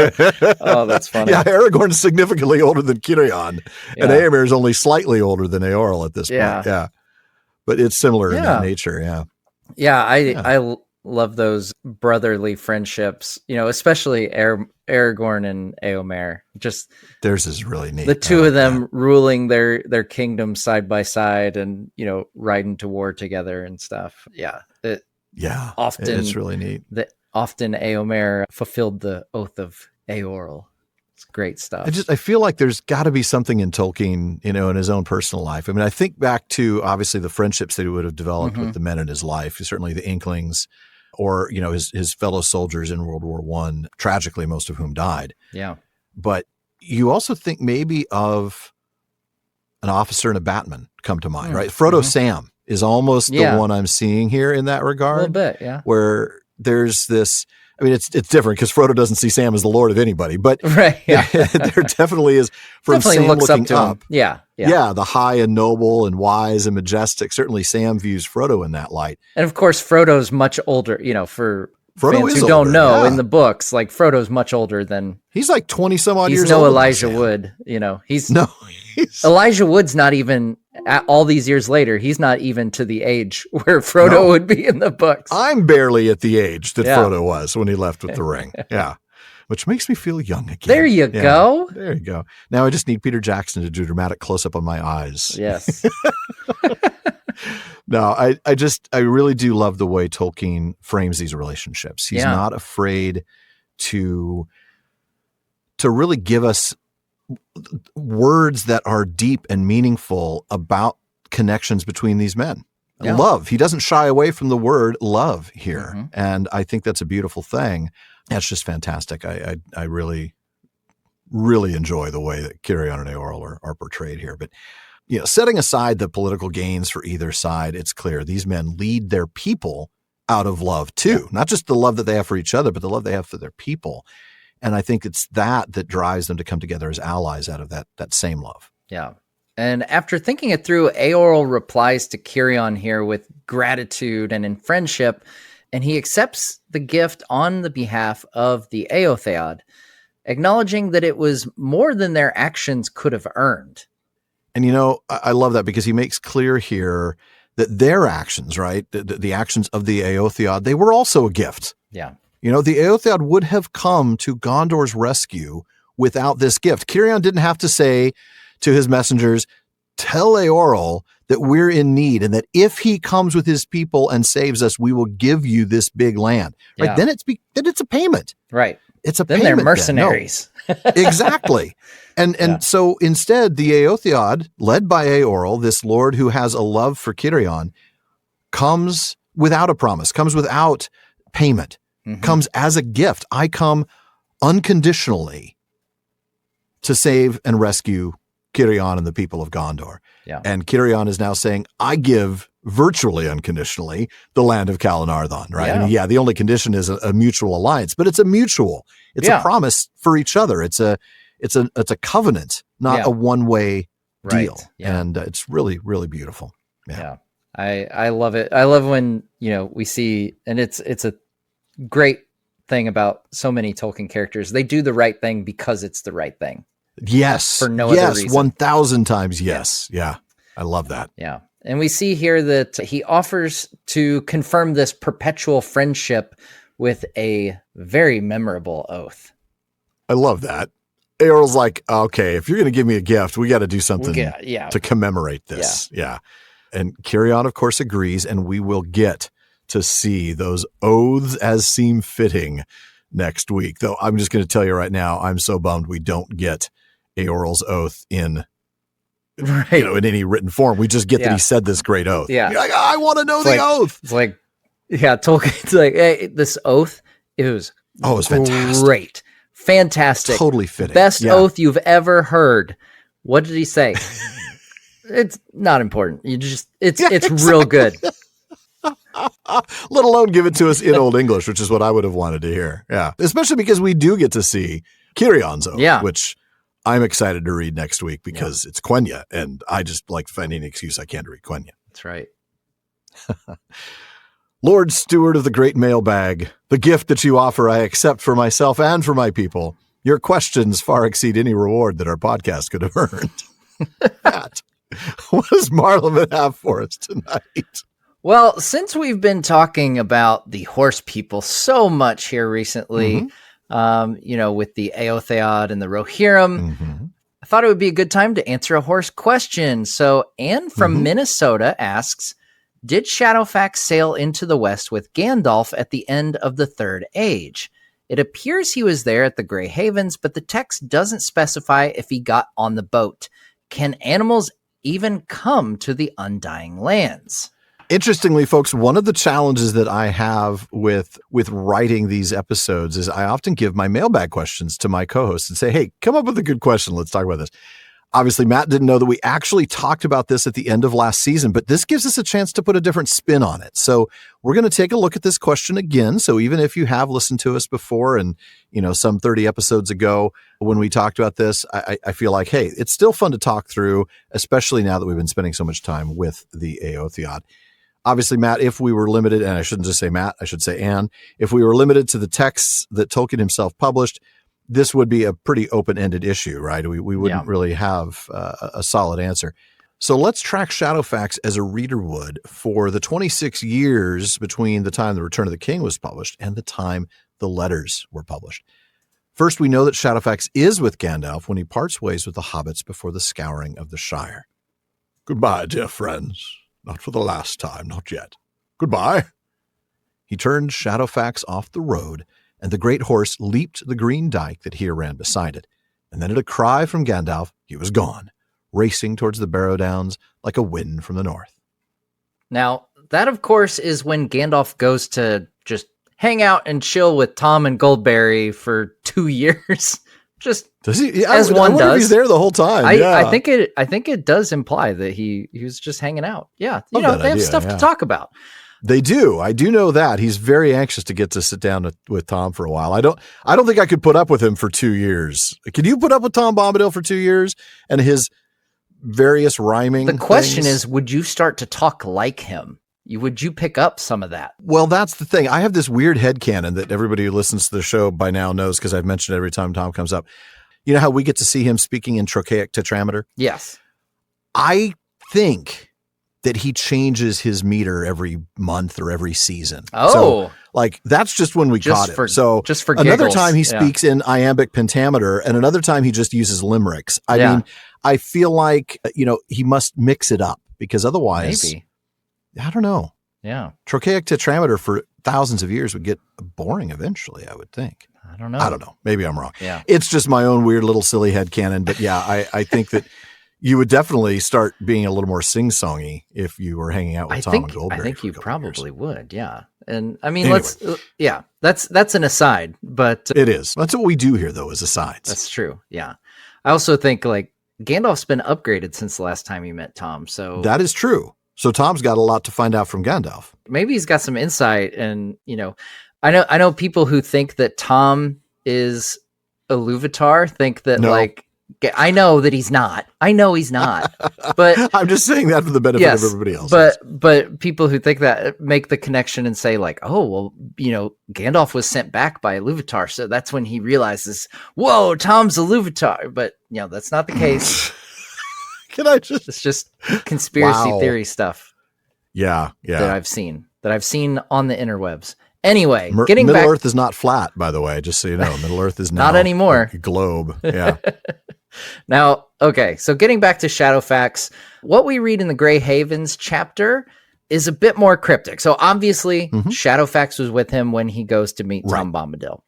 Oh, that's funny. Yeah, Aragorn's significantly older than Cirion, and Éomer is only slightly older than Eorl at this point. Yeah. But it's similar in that nature. Yeah. Yeah. I love those brotherly friendships, especially Aragorn and Éomer. Just theirs is really neat. The two of them ruling their kingdom side by side and, riding to war together and stuff. Yeah. Often it's really neat. Often Éomer fulfilled the oath of Eorl. It's great stuff. I feel like there's got to be something in Tolkien, in his own personal life. I mean, I think back to obviously the friendships that he would have developed with the men in his life, certainly the Inklings, or, his fellow soldiers in World War I, tragically, most of whom died. Yeah. But you also think maybe of an officer and a Batman come to mind, right? Frodo Sam is almost the one I'm seeing here in that regard. A little bit, yeah. Where there's this I mean, it's different because Frodo doesn't see Sam as the lord of anybody, but right, yeah. there definitely is from definitely Sam looks looking up to him. Yeah. The high and noble and wise and majestic. Certainly Sam views Frodo in that light. And of course, Frodo's much older, for Frodo fans is who don't older, know yeah. in the books, like Frodo's much older than he's like 20 some odd he's years no older Elijah than Sam. Wood, he's he's Elijah Wood's not even all these years later. He's not even to the age where Frodo would be in the books. I'm barely at the age that Frodo was when he left with the ring. Yeah. Which makes me feel young again. There you go. There you go. Now I just need Peter Jackson to do a dramatic close-up on my eyes. Yes. No, I really do love the way Tolkien frames these relationships. He's not afraid to really give us words that are deep and meaningful about connections between these men. Yeah. Love. He doesn't shy away from the word love here. Mm-hmm. And I think that's a beautiful thing. That's just fantastic. I really, really enjoy the way that Cirion and Eorl are portrayed here. But, setting aside the political gains for either side, it's clear these men lead their people out of love too. Yeah. Not just the love that they have for each other, but the love they have for their people. And I think it's that drives them to come together as allies out of that same love. Yeah. And after thinking it through, Eorl replies to Cirion here with gratitude and in friendship, and he accepts the gift on the behalf of the Éothéod, acknowledging that it was more than their actions could have earned. And, I love that because he makes clear here that their actions, right, the actions of the Éothéod, they were also a gift. Yeah. The Éothéod would have come to Gondor's rescue without this gift. Cirion didn't have to say to his messengers, tell Eorl that we're in need and that if he comes with his people and saves us, we will give you this big land. Right? Yeah. Then it's a payment. Right. It's a then payment. They're mercenaries. No. Exactly. And so instead, the Éothéod, led by Eorl, this lord who has a love for Cirion, comes without a promise, comes without payment. Mm-hmm. Comes as a gift. I come unconditionally to save and rescue Cirion and the people of Gondor. Yeah. And Cirion is now saying, I give virtually unconditionally the land of Calanarthon, right? Yeah. I mean, the only condition is a mutual alliance, but it's a mutual. It's a promise for each other. It's a covenant, not a one-way deal. Right. Yeah. And it's really, really beautiful. Yeah. I love it. I love when, we see, and it's a great thing about so many Tolkien characters. They do the right thing because it's the right thing. Yes. For no other reason. 1,000 times yes. Yeah. I love that. Yeah. And we see here that he offers to confirm this perpetual friendship with a very memorable oath. I love that. Eorl's like, okay, if you're going to give me a gift, we got to do something to commemorate this. Yeah. And Cirion, of course, agrees, and we will get to see those oaths as seem fitting next week. Though I'm just going to tell you right now, I'm so bummed we don't get Eorl's oath in any written form. We just get that he said this great oath. Yeah. You're like, I want to know the oath. It's like, Tolkien's like, hey, this oath, it was fantastic. Great. Fantastic. Totally fitting. Best oath you've ever heard. What did he say? It's not important. It's real good. Let alone give it to us in Old English, which is what I would have wanted to hear. Yeah. Especially because we do get to see Cirion's oath, which I'm excited to read next week because it's Quenya, and I just like to find any excuse I can to read Quenya. That's right. Lord Steward of the Great Mailbag, the gift that you offer I accept for myself and for my people. Your questions far exceed any reward that our podcast could have earned. Matt, what does Marleman have for us tonight? Well, since we've been talking about the horse people so much here recently, with the Éothéod and the Rohirrim, I thought it would be a good time to answer a horse question. So Anne from Minnesota asks, did Shadowfax sail into the West with Gandalf at the end of the Third Age? It appears he was there at the Grey Havens, but the text doesn't specify if he got on the boat. Can animals even come to the Undying Lands? Interestingly, folks, one of the challenges that I have with writing these episodes is I often give my mailbag questions to my co-hosts and say, hey, come up with a good question. Let's talk about this. Obviously, Matt didn't know that we actually talked about this at the end of last season, but this gives us a chance to put a different spin on it. So we're going to take a look at this question again. So even if you have listened to us before and, some 30 episodes ago when we talked about this, I feel like, hey, it's still fun to talk through, especially now that we've been spending so much time with the Éothéod. Obviously, Matt, if we were limited, and I shouldn't just say Matt, I should say Anne, if we were limited to the texts that Tolkien himself published, this would be a pretty open-ended issue, right? We wouldn't really have a solid answer. So let's track Shadowfax as a reader would for the 26 years between the time The Return of the King was published and the time the letters were published. First, we know that Shadowfax is with Gandalf when he parts ways with the hobbits before the scouring of the Shire. "Goodbye, dear friends. Not for the last time, not yet. Goodbye." He turned Shadowfax off the road, and the great horse leaped the green dike that here ran beside it. And then at a cry from Gandalf, he was gone, racing towards the Barrow Downs like a wind from the north. Now, that, of course, is when Gandalf goes to just hang out and chill with Tom and Goldberry for 2 years. Just does he? As one does. He's there the whole time. I think it does imply that he was just hanging out. Yeah, they have stuff to talk about. They do. I do know that. He's very anxious to get to sit down with Tom for a while. I don't think I could put up with him for 2 years. Can you put up with Tom Bombadil for 2 years and his various rhyming? The question things? is, would you start to talk like him? Would you pick up some of that? Well, that's the thing. I have this weird headcanon that everybody who listens to the show by now knows because I've mentioned it every time Tom comes up. You know how we get to see him speaking in trochaic tetrameter? Yes. I think that he changes his meter every month or every season. Oh. So, that's just when we caught it. So just for another giggles. time he speaks in iambic pentameter, and another time he just uses limericks. I mean, I feel like, he must mix it up because otherwise, maybe. I don't know. Yeah. Trochaic tetrameter for thousands of years would get boring eventually, I would think. I don't know. Maybe I'm wrong. Yeah. It's just my own weird little silly headcanon. But yeah, I think that you would definitely start being a little more sing-songy if you were hanging out with Tom and Goldberry. I think you probably would. Yeah. And I mean, anyway. That's an aside, but it is. That's what we do here though, is asides. That's true. Yeah. I also think Gandalf's been upgraded since the last time you met Tom. So that is true. So Tom's got a lot to find out from Gandalf. Maybe he's got some insight, and I know people who think that Tom is a Iluvatar think that I know that he's not. I know he's not. But I'm just saying that for the benefit of everybody else. But people who think that make the connection and say Gandalf was sent back by Iluvatar, so that's when he realizes, whoa, Tom's a Iluvatar. But that's not the case. It's just conspiracy theory stuff. Yeah. That I've seen on the interwebs. Anyway, Middle Earth is not flat, by the way, just so you know. Middle Earth is now not anymore. A globe. Yeah. Now, okay, so getting back to Shadowfax, what we read in the Grey Havens chapter is a bit more cryptic. So obviously, Shadowfax was with him when he goes to meet Tom Bombadil.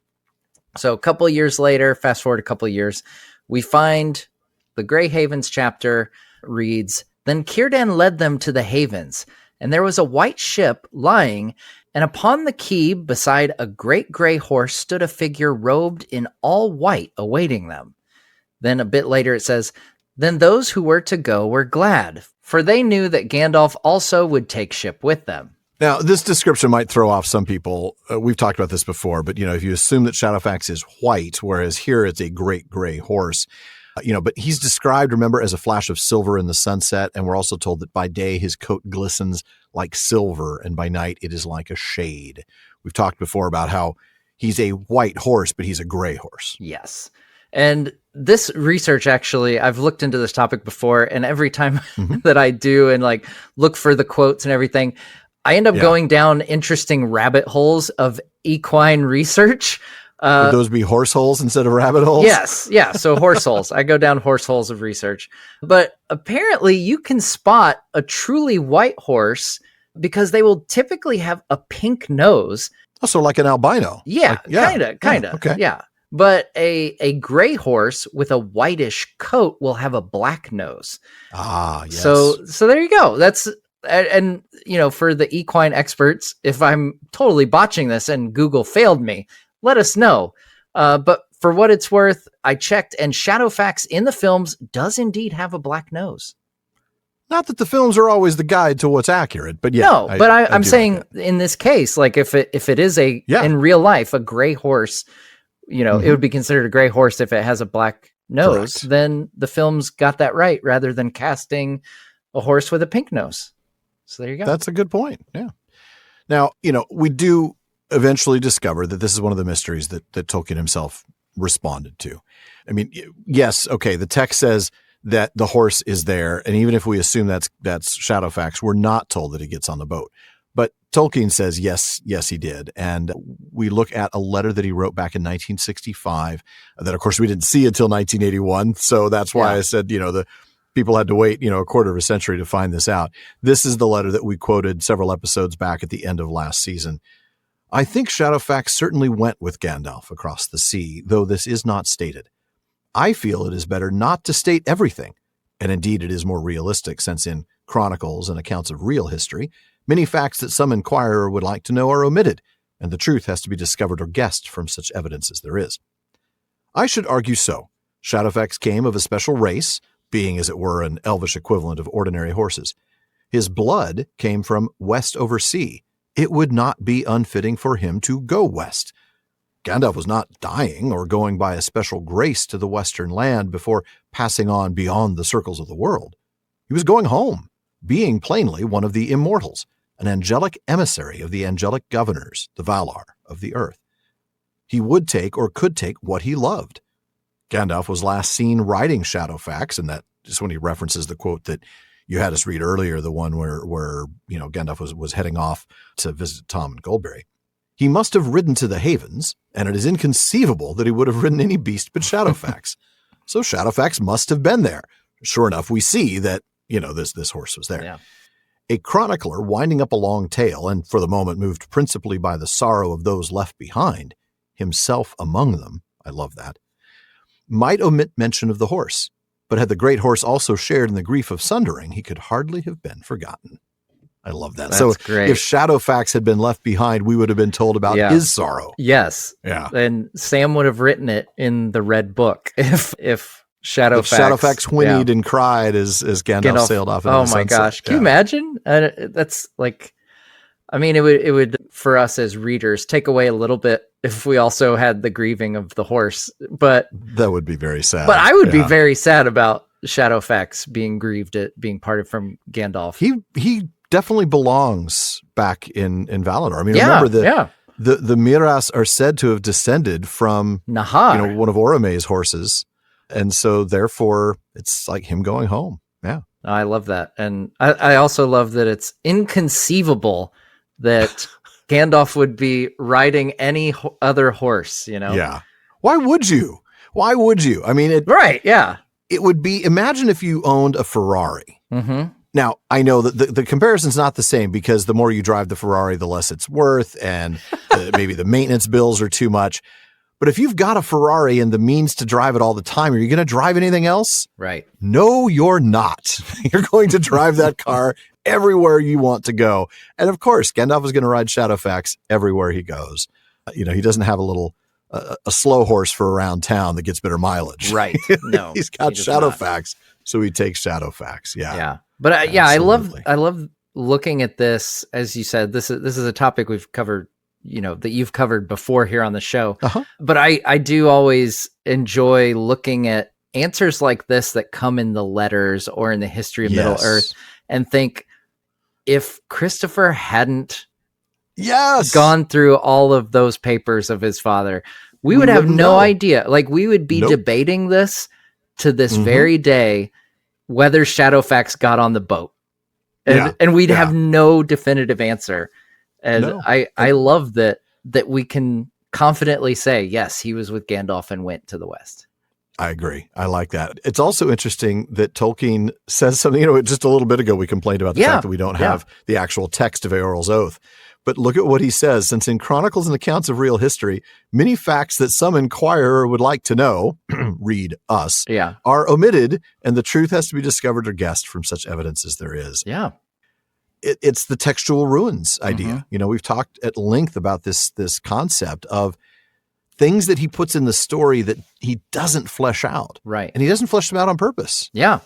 So a couple of years later, fast forward a couple of years, we find the Grey Havens chapter reads, "Then Círdan led them to the Havens, and there was a white ship lying, and upon the quay beside a great grey horse stood a figure robed in all white awaiting them." Then a bit later it says, "Then those who were to go were glad, for they knew that Gandalf also would take ship with them." Now, this description might throw off some people. We've talked about this before, but if you assume that Shadowfax is white, whereas here it's a great gray horse, but he's described, remember, as a flash of silver in the sunset. And we're also told that by day his coat glistens like silver, and by night it is like a shade. We've talked before about how he's a white horse, but he's a gray horse. Yes. And this research, actually, I've looked into this topic before, and every time that I do and look for the quotes and everything, I end up going down interesting rabbit holes of equine research. Would those be horse holes instead of rabbit holes? Yes. Yeah. So horse holes. I go down horse holes of research. But apparently you can spot a truly white horse because they will typically have a pink nose. Also like an albino. Yeah. Kind of. Okay. Yeah. But a gray horse with a whitish coat will have a black nose. Ah, yes. So there you go. That's, and for the equine experts, if I'm totally botching this and Google failed me, let us know. But for what it's worth, I checked, and Shadowfax in the films does indeed have a black nose. Not that the films are always the guide to what's accurate, but yeah. No, but I'm saying like in this case, like if it is in real life, a gray horse, it would be considered a gray horse if it has a black nose. Correct. Then the films got that right rather than casting a horse with a pink nose. So there you go. That's a good point. Yeah. Now, we do eventually discover that this is one of the mysteries that Tolkien himself responded to. I mean, yes, okay, the text says that the horse is there, and even if we assume that's Shadowfax, we're not told that he gets on the boat. But Tolkien says yes, he did. And we look at a letter that he wrote back in 1965 that, of course, we didn't see until 1981. So that's why I said, the people had to wait, a quarter of a century to find this out. This is the letter that we quoted several episodes back at the end of last season. I think Shadowfax certainly went with Gandalf across the sea, though this is not stated. I feel it is better not to state everything, and indeed it is more realistic since in chronicles and accounts of real history, many facts that some inquirer would like to know are omitted, and the truth has to be discovered or guessed from such evidence as there is. I should argue so. Shadowfax came of a special race, being as it were an elvish equivalent of ordinary horses. His blood came from west over sea. It would not be unfitting for him to go west. Gandalf was not dying or going by a special grace to the western land before passing on beyond the circles of the world. He was going home, being plainly one of the immortals, an angelic emissary of the angelic governors, the Valar of the earth. He would take or could take what he loved. Gandalf was last seen riding Shadowfax, and that is when he references the quote that you had us read earlier, the one where Gandalf was heading off to visit Tom and Goldberry. He must have ridden to the Havens, and it is inconceivable that he would have ridden any beast but Shadowfax. So Shadowfax must have been there. Sure enough, we see that, this horse was there. Yeah. A chronicler winding up a long tale, and for the moment moved principally by the sorrow of those left behind, himself among them, I love that, might omit mention of the horse, but had the great horse also shared in the grief of sundering, he could hardly have been forgotten. I love that. That's so great. If Shadowfax had been left behind, we would have been told about his sorrow. Yes. Yeah. And Sam would have written it in the Red Book if Shadowfax whinnied and cried as Gandalf sailed off into the sunset. Gosh. Can you imagine? That's like, it would, for us as readers, take away a little bit if we also had the grieving of the horse, but that would be very sad. But I would be very sad about Shadowfax being grieved at being parted from Gandalf. He definitely belongs back in Valinor. Remember the Miras are said to have descended from Nahar, one of Orome's horses. And so therefore it's like him going home. Yeah. I love that. And I also love that it's inconceivable that Gandalf would be riding any other horse, Yeah. Why would you? Right. Yeah. It would be, imagine if you owned a Ferrari. Mm-hmm. Now, I know that the comparison's not the same because the more you drive the Ferrari, the less it's worth, and maybe the maintenance bills are too much. But if you've got a Ferrari and the means to drive it all the time, are you going to drive anything else? Right. No, you're not. You're going to drive that car everywhere you want to go. And of course, Gandalf is going to ride Shadowfax everywhere he goes. He doesn't have a slow horse for around town that gets better mileage. Right. No, he's got Shadowfax, so he takes Shadowfax. Yeah. Yeah. But I love looking at this. As you said, this is a topic we've covered, that you've covered before here on the show. Uh-huh. But I do always enjoy looking at answers like this that come in the letters or in the history of Middle Earth, and think if Christopher hadn't gone through all of those papers of his father, we would have no idea. Like, we would be debating this to this very day, whether Shadowfax got on the boat, and we'd have no definitive answer. And I love that we can confidently say, yes, he was with Gandalf and went to the West. I agree. I like that. It's also interesting that Tolkien says something, just a little bit ago, we complained about the fact that we don't have the actual text of Eorl's oath. But look at what he says. Since in chronicles and accounts of real history, many facts that some inquirer would like to know, read us, are omitted, and the truth has to be discovered or guessed from such evidence as there is. Yeah. It's the textual ruins idea. We've talked at length about this concept of things that he puts in the story that he doesn't flesh out. Right. And he doesn't flesh them out on purpose. Yeah.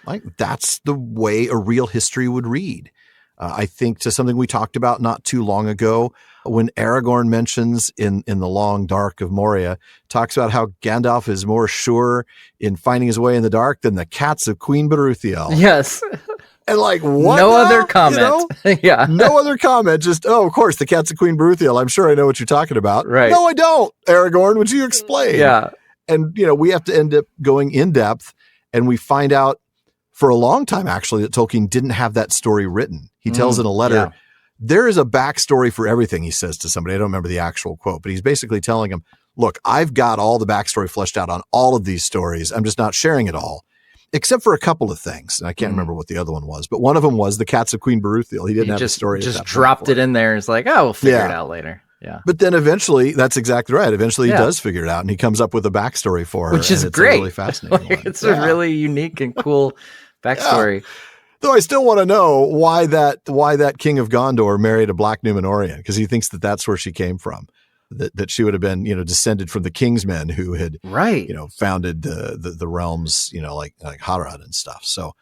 Like, that's the way a real history would read. I think to something we talked about not too long ago, when Aragorn mentions in The Long Dark of Moria, talks about how Gandalf is more sure in finding his way in the dark than the cats of Queen Beruthiel. Yes. And like, what? No other comment. Yeah. No other comment. Just, oh, of course, the cats of Queen Beruthiel. I'm sure I know what you're talking about. Right. No, I don't. Aragorn, would you explain? Yeah. And, we have to end up going in depth, and we find out for a long time, actually, that Tolkien didn't have that story written. He tells in a letter, yeah. There is a backstory for everything, he says to somebody. I don't remember the actual quote, but he's basically telling him, look, I've got all the backstory fleshed out on all of these stories. I'm just not sharing it all, except for a couple of things. And I can't remember what the other one was, but one of them was the cats of Queen Beruthiel. He didn't have a story. Just dropped it in there. It's like, oh, we'll figure it out later. Yeah. But then eventually, that's exactly right. Eventually he does figure it out, and he comes up with a backstory for her. Which is it's great. A really fascinating one. It's a really unique and cool backstory. Yeah. Though I still want to know why that King of Gondor married a black Númenorian, because he thinks that that's where she came from, that she would have been, descended from the Kingsmen who had, founded the realms, like Harad and stuff. So,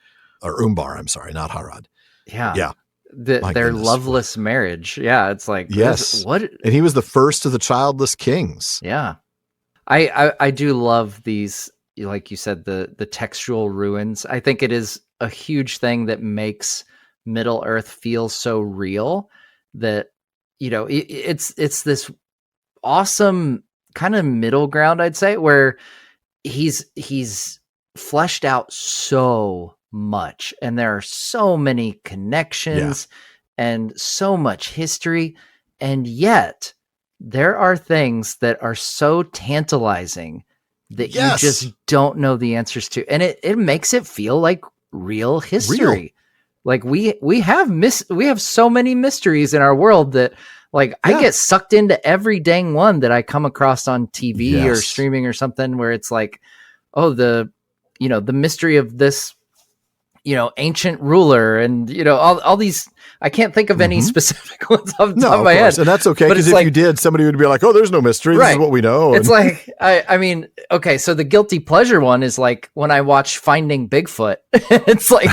or Umbar, I'm sorry, not Harad. Yeah. Yeah. Their loveless marriage. Yeah. It's like, yes. What? And he was the first of the childless kings. Yeah. I do love these, like you said, the textual ruins. I think it is a huge thing that makes Middle Earth feel so real that, it's this awesome kind of middle ground, I'd say, where he's fleshed out so much, and there are so many connections and so much history, and yet there are things that are so tantalizing that you just don't know the answers to, and it makes it feel like real history. Like we have so many mysteries in our world that, like, I get sucked into every dang one that I come across on TV or streaming or something, where it's like, oh, the mystery of this, ancient ruler, and all these. I can't think of any specific ones off the top of my head, and that's okay, because if you did, somebody would be like, "Oh, there's no mystery. This is what we know." It's like, I mean, okay, so the guilty pleasure one is like when I watch Finding Bigfoot. it's like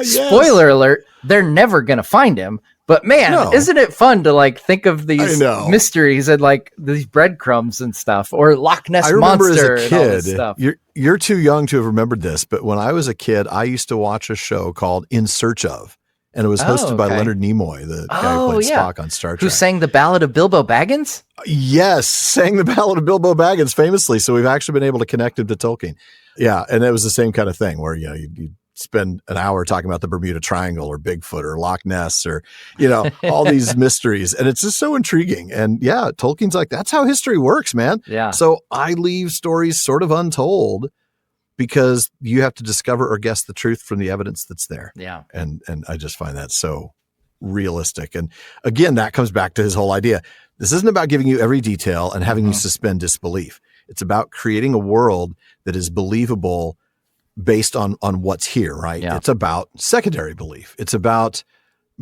spoiler alert, they're never gonna find him. But man, isn't it fun to like think of these mysteries and like these breadcrumbs and stuff, or Loch Ness Monster as a kid, and all this stuff. You're too young to have remembered this, but when I was a kid, I used to watch a show called In Search Of, and it was hosted by Leonard Nimoy, the guy who played Spock on Star Trek. Who sang the Ballad of Bilbo Baggins? Yes, sang the Ballad of Bilbo Baggins famously. So we've actually been able to connect him to Tolkien. Yeah, and it was the same kind of thing where you spend an hour talking about the Bermuda Triangle or Bigfoot or Loch Ness or, all these mysteries. And it's just so intriguing. And Tolkien's like, that's how history works, man. Yeah. So I leave stories sort of untold because you have to discover or guess the truth from the evidence that's there. Yeah. And I just find that so realistic. And again, that comes back to his whole idea. This isn't about giving you every detail and having you suspend disbelief. It's about creating a world that is believable based on what's here, right? Yeah. It's about secondary belief. It's about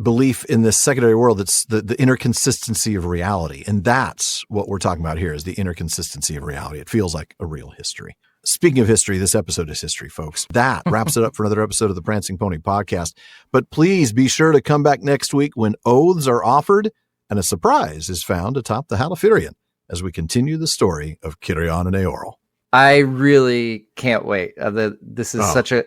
belief in this secondary world. It's the inner consistency of reality. And that's what we're talking about here, is the inner consistency of reality. It feels like a real history. Speaking of history, this episode is history, folks. That wraps it up for another episode of the Prancing Pony podcast. But please be sure to come back next week when oaths are offered and a surprise is found atop the Halifirien as we continue the story of Cirion and Eorl. I really can't wait. This is such a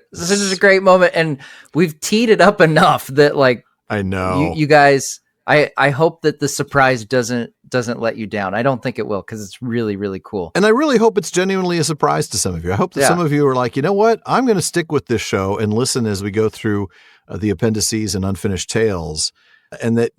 great moment, and we've teed it up enough that, like, I know you guys. I hope that the surprise doesn't let you down. I don't think it will, because it's really, really cool. And I really hope it's genuinely a surprise to some of you. I hope that some of you are like, you know what? I'm going to stick with this show and listen as we go through the appendices and unfinished tales. And that,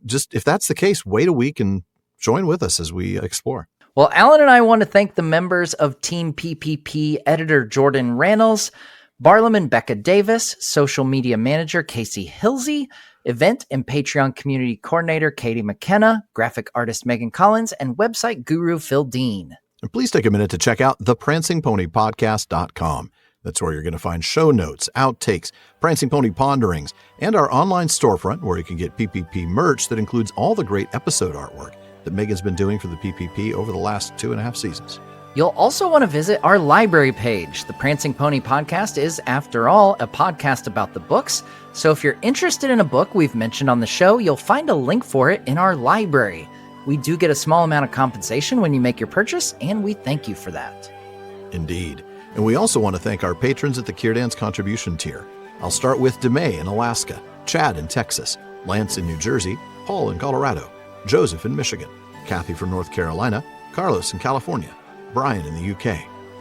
just if that's the case, wait a week and join with us as we explore. Well, Alan and I want to thank the members of Team PPP, editor Jordan Rannells, Barlaman Becca Davis, social media manager Casey Hilsey, event and Patreon community coordinator Katie McKenna, graphic artist Megan Collins, and website guru Phil Dean. And please take a minute to check out theprancingponypodcast.com. That's where you're going to find show notes, outtakes, Prancing Pony ponderings, and our online storefront where you can get PPP merch that includes all the great episode artwork. that Megan's been doing for the PPP over the last 2.5 seasons. You'll also want to visit our library page. The Prancing Pony Podcast is, after all, a podcast about the books. So if you're interested in a book we've mentioned on the show, you'll find a link for it in our library. We do get a small amount of compensation when you make your purchase, and we thank you for that. Indeed. And we also want to thank our patrons at the Círdan's contribution tier. I'll start with DeMay in Alaska, Chad in Texas, Lance in New Jersey, Paul in Colorado, Joseph in Michigan, Kathy from North Carolina, Carlos in California, Brian in the UK,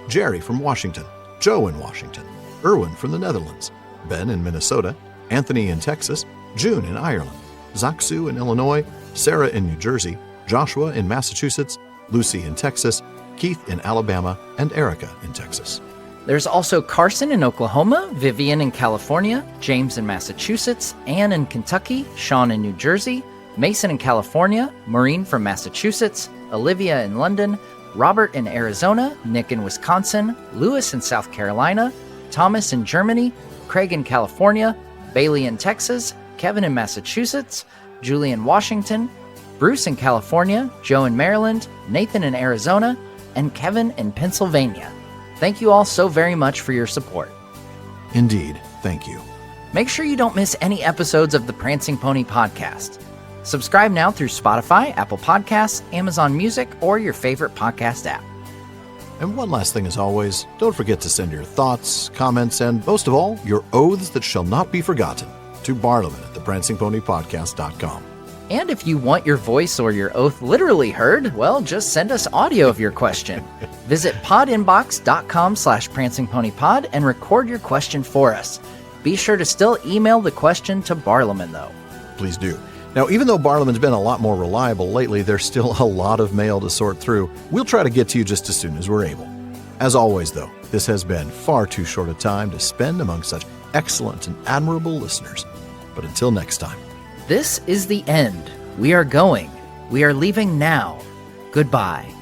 Jerry from Washington, Joe in Washington, Erwin from the Netherlands, Ben in Minnesota, Anthony in Texas, June in Ireland, Zaksu in Illinois, Sarah in New Jersey, Joshua in Massachusetts, Lucy in Texas, Keith in Alabama, and Erica in Texas. There's also Carson in Oklahoma, Vivian in California, James in Massachusetts, Ann in Kentucky, Sean in New Jersey, Mason in California, Maureen from Massachusetts, Olivia in London, Robert in Arizona, Nick in Wisconsin, Lewis in South Carolina, Thomas in Germany, Craig in California, Bailey in Texas, Kevin in Massachusetts, Julie in Washington, Bruce in California, Joe in Maryland, Nathan in Arizona, and Kevin in Pennsylvania. Thank you all so very much for your support. Indeed, thank you. Make sure you don't miss any episodes of the Prancing Pony Podcast. Subscribe now through Spotify, Apple Podcasts, Amazon Music, or your favorite podcast app. And one last thing as always, don't forget to send your thoughts, comments, and most of all, your oaths that shall not be forgotten to Barliman at theprancingponypodcast.com. And if you want your voice or your oath literally heard, well, just send us audio of your question. Visit podinbox.com/prancingponypod and record your question for us. Be sure to still email the question to Barliman, though. Please do. Now, even though Barliman's been a lot more reliable lately, there's still a lot of mail to sort through. We'll try to get to you just as soon as we're able. As always, though, this has been far too short a time to spend among such excellent and admirable listeners. But until next time. This is the end. We are going. We are leaving now. Goodbye.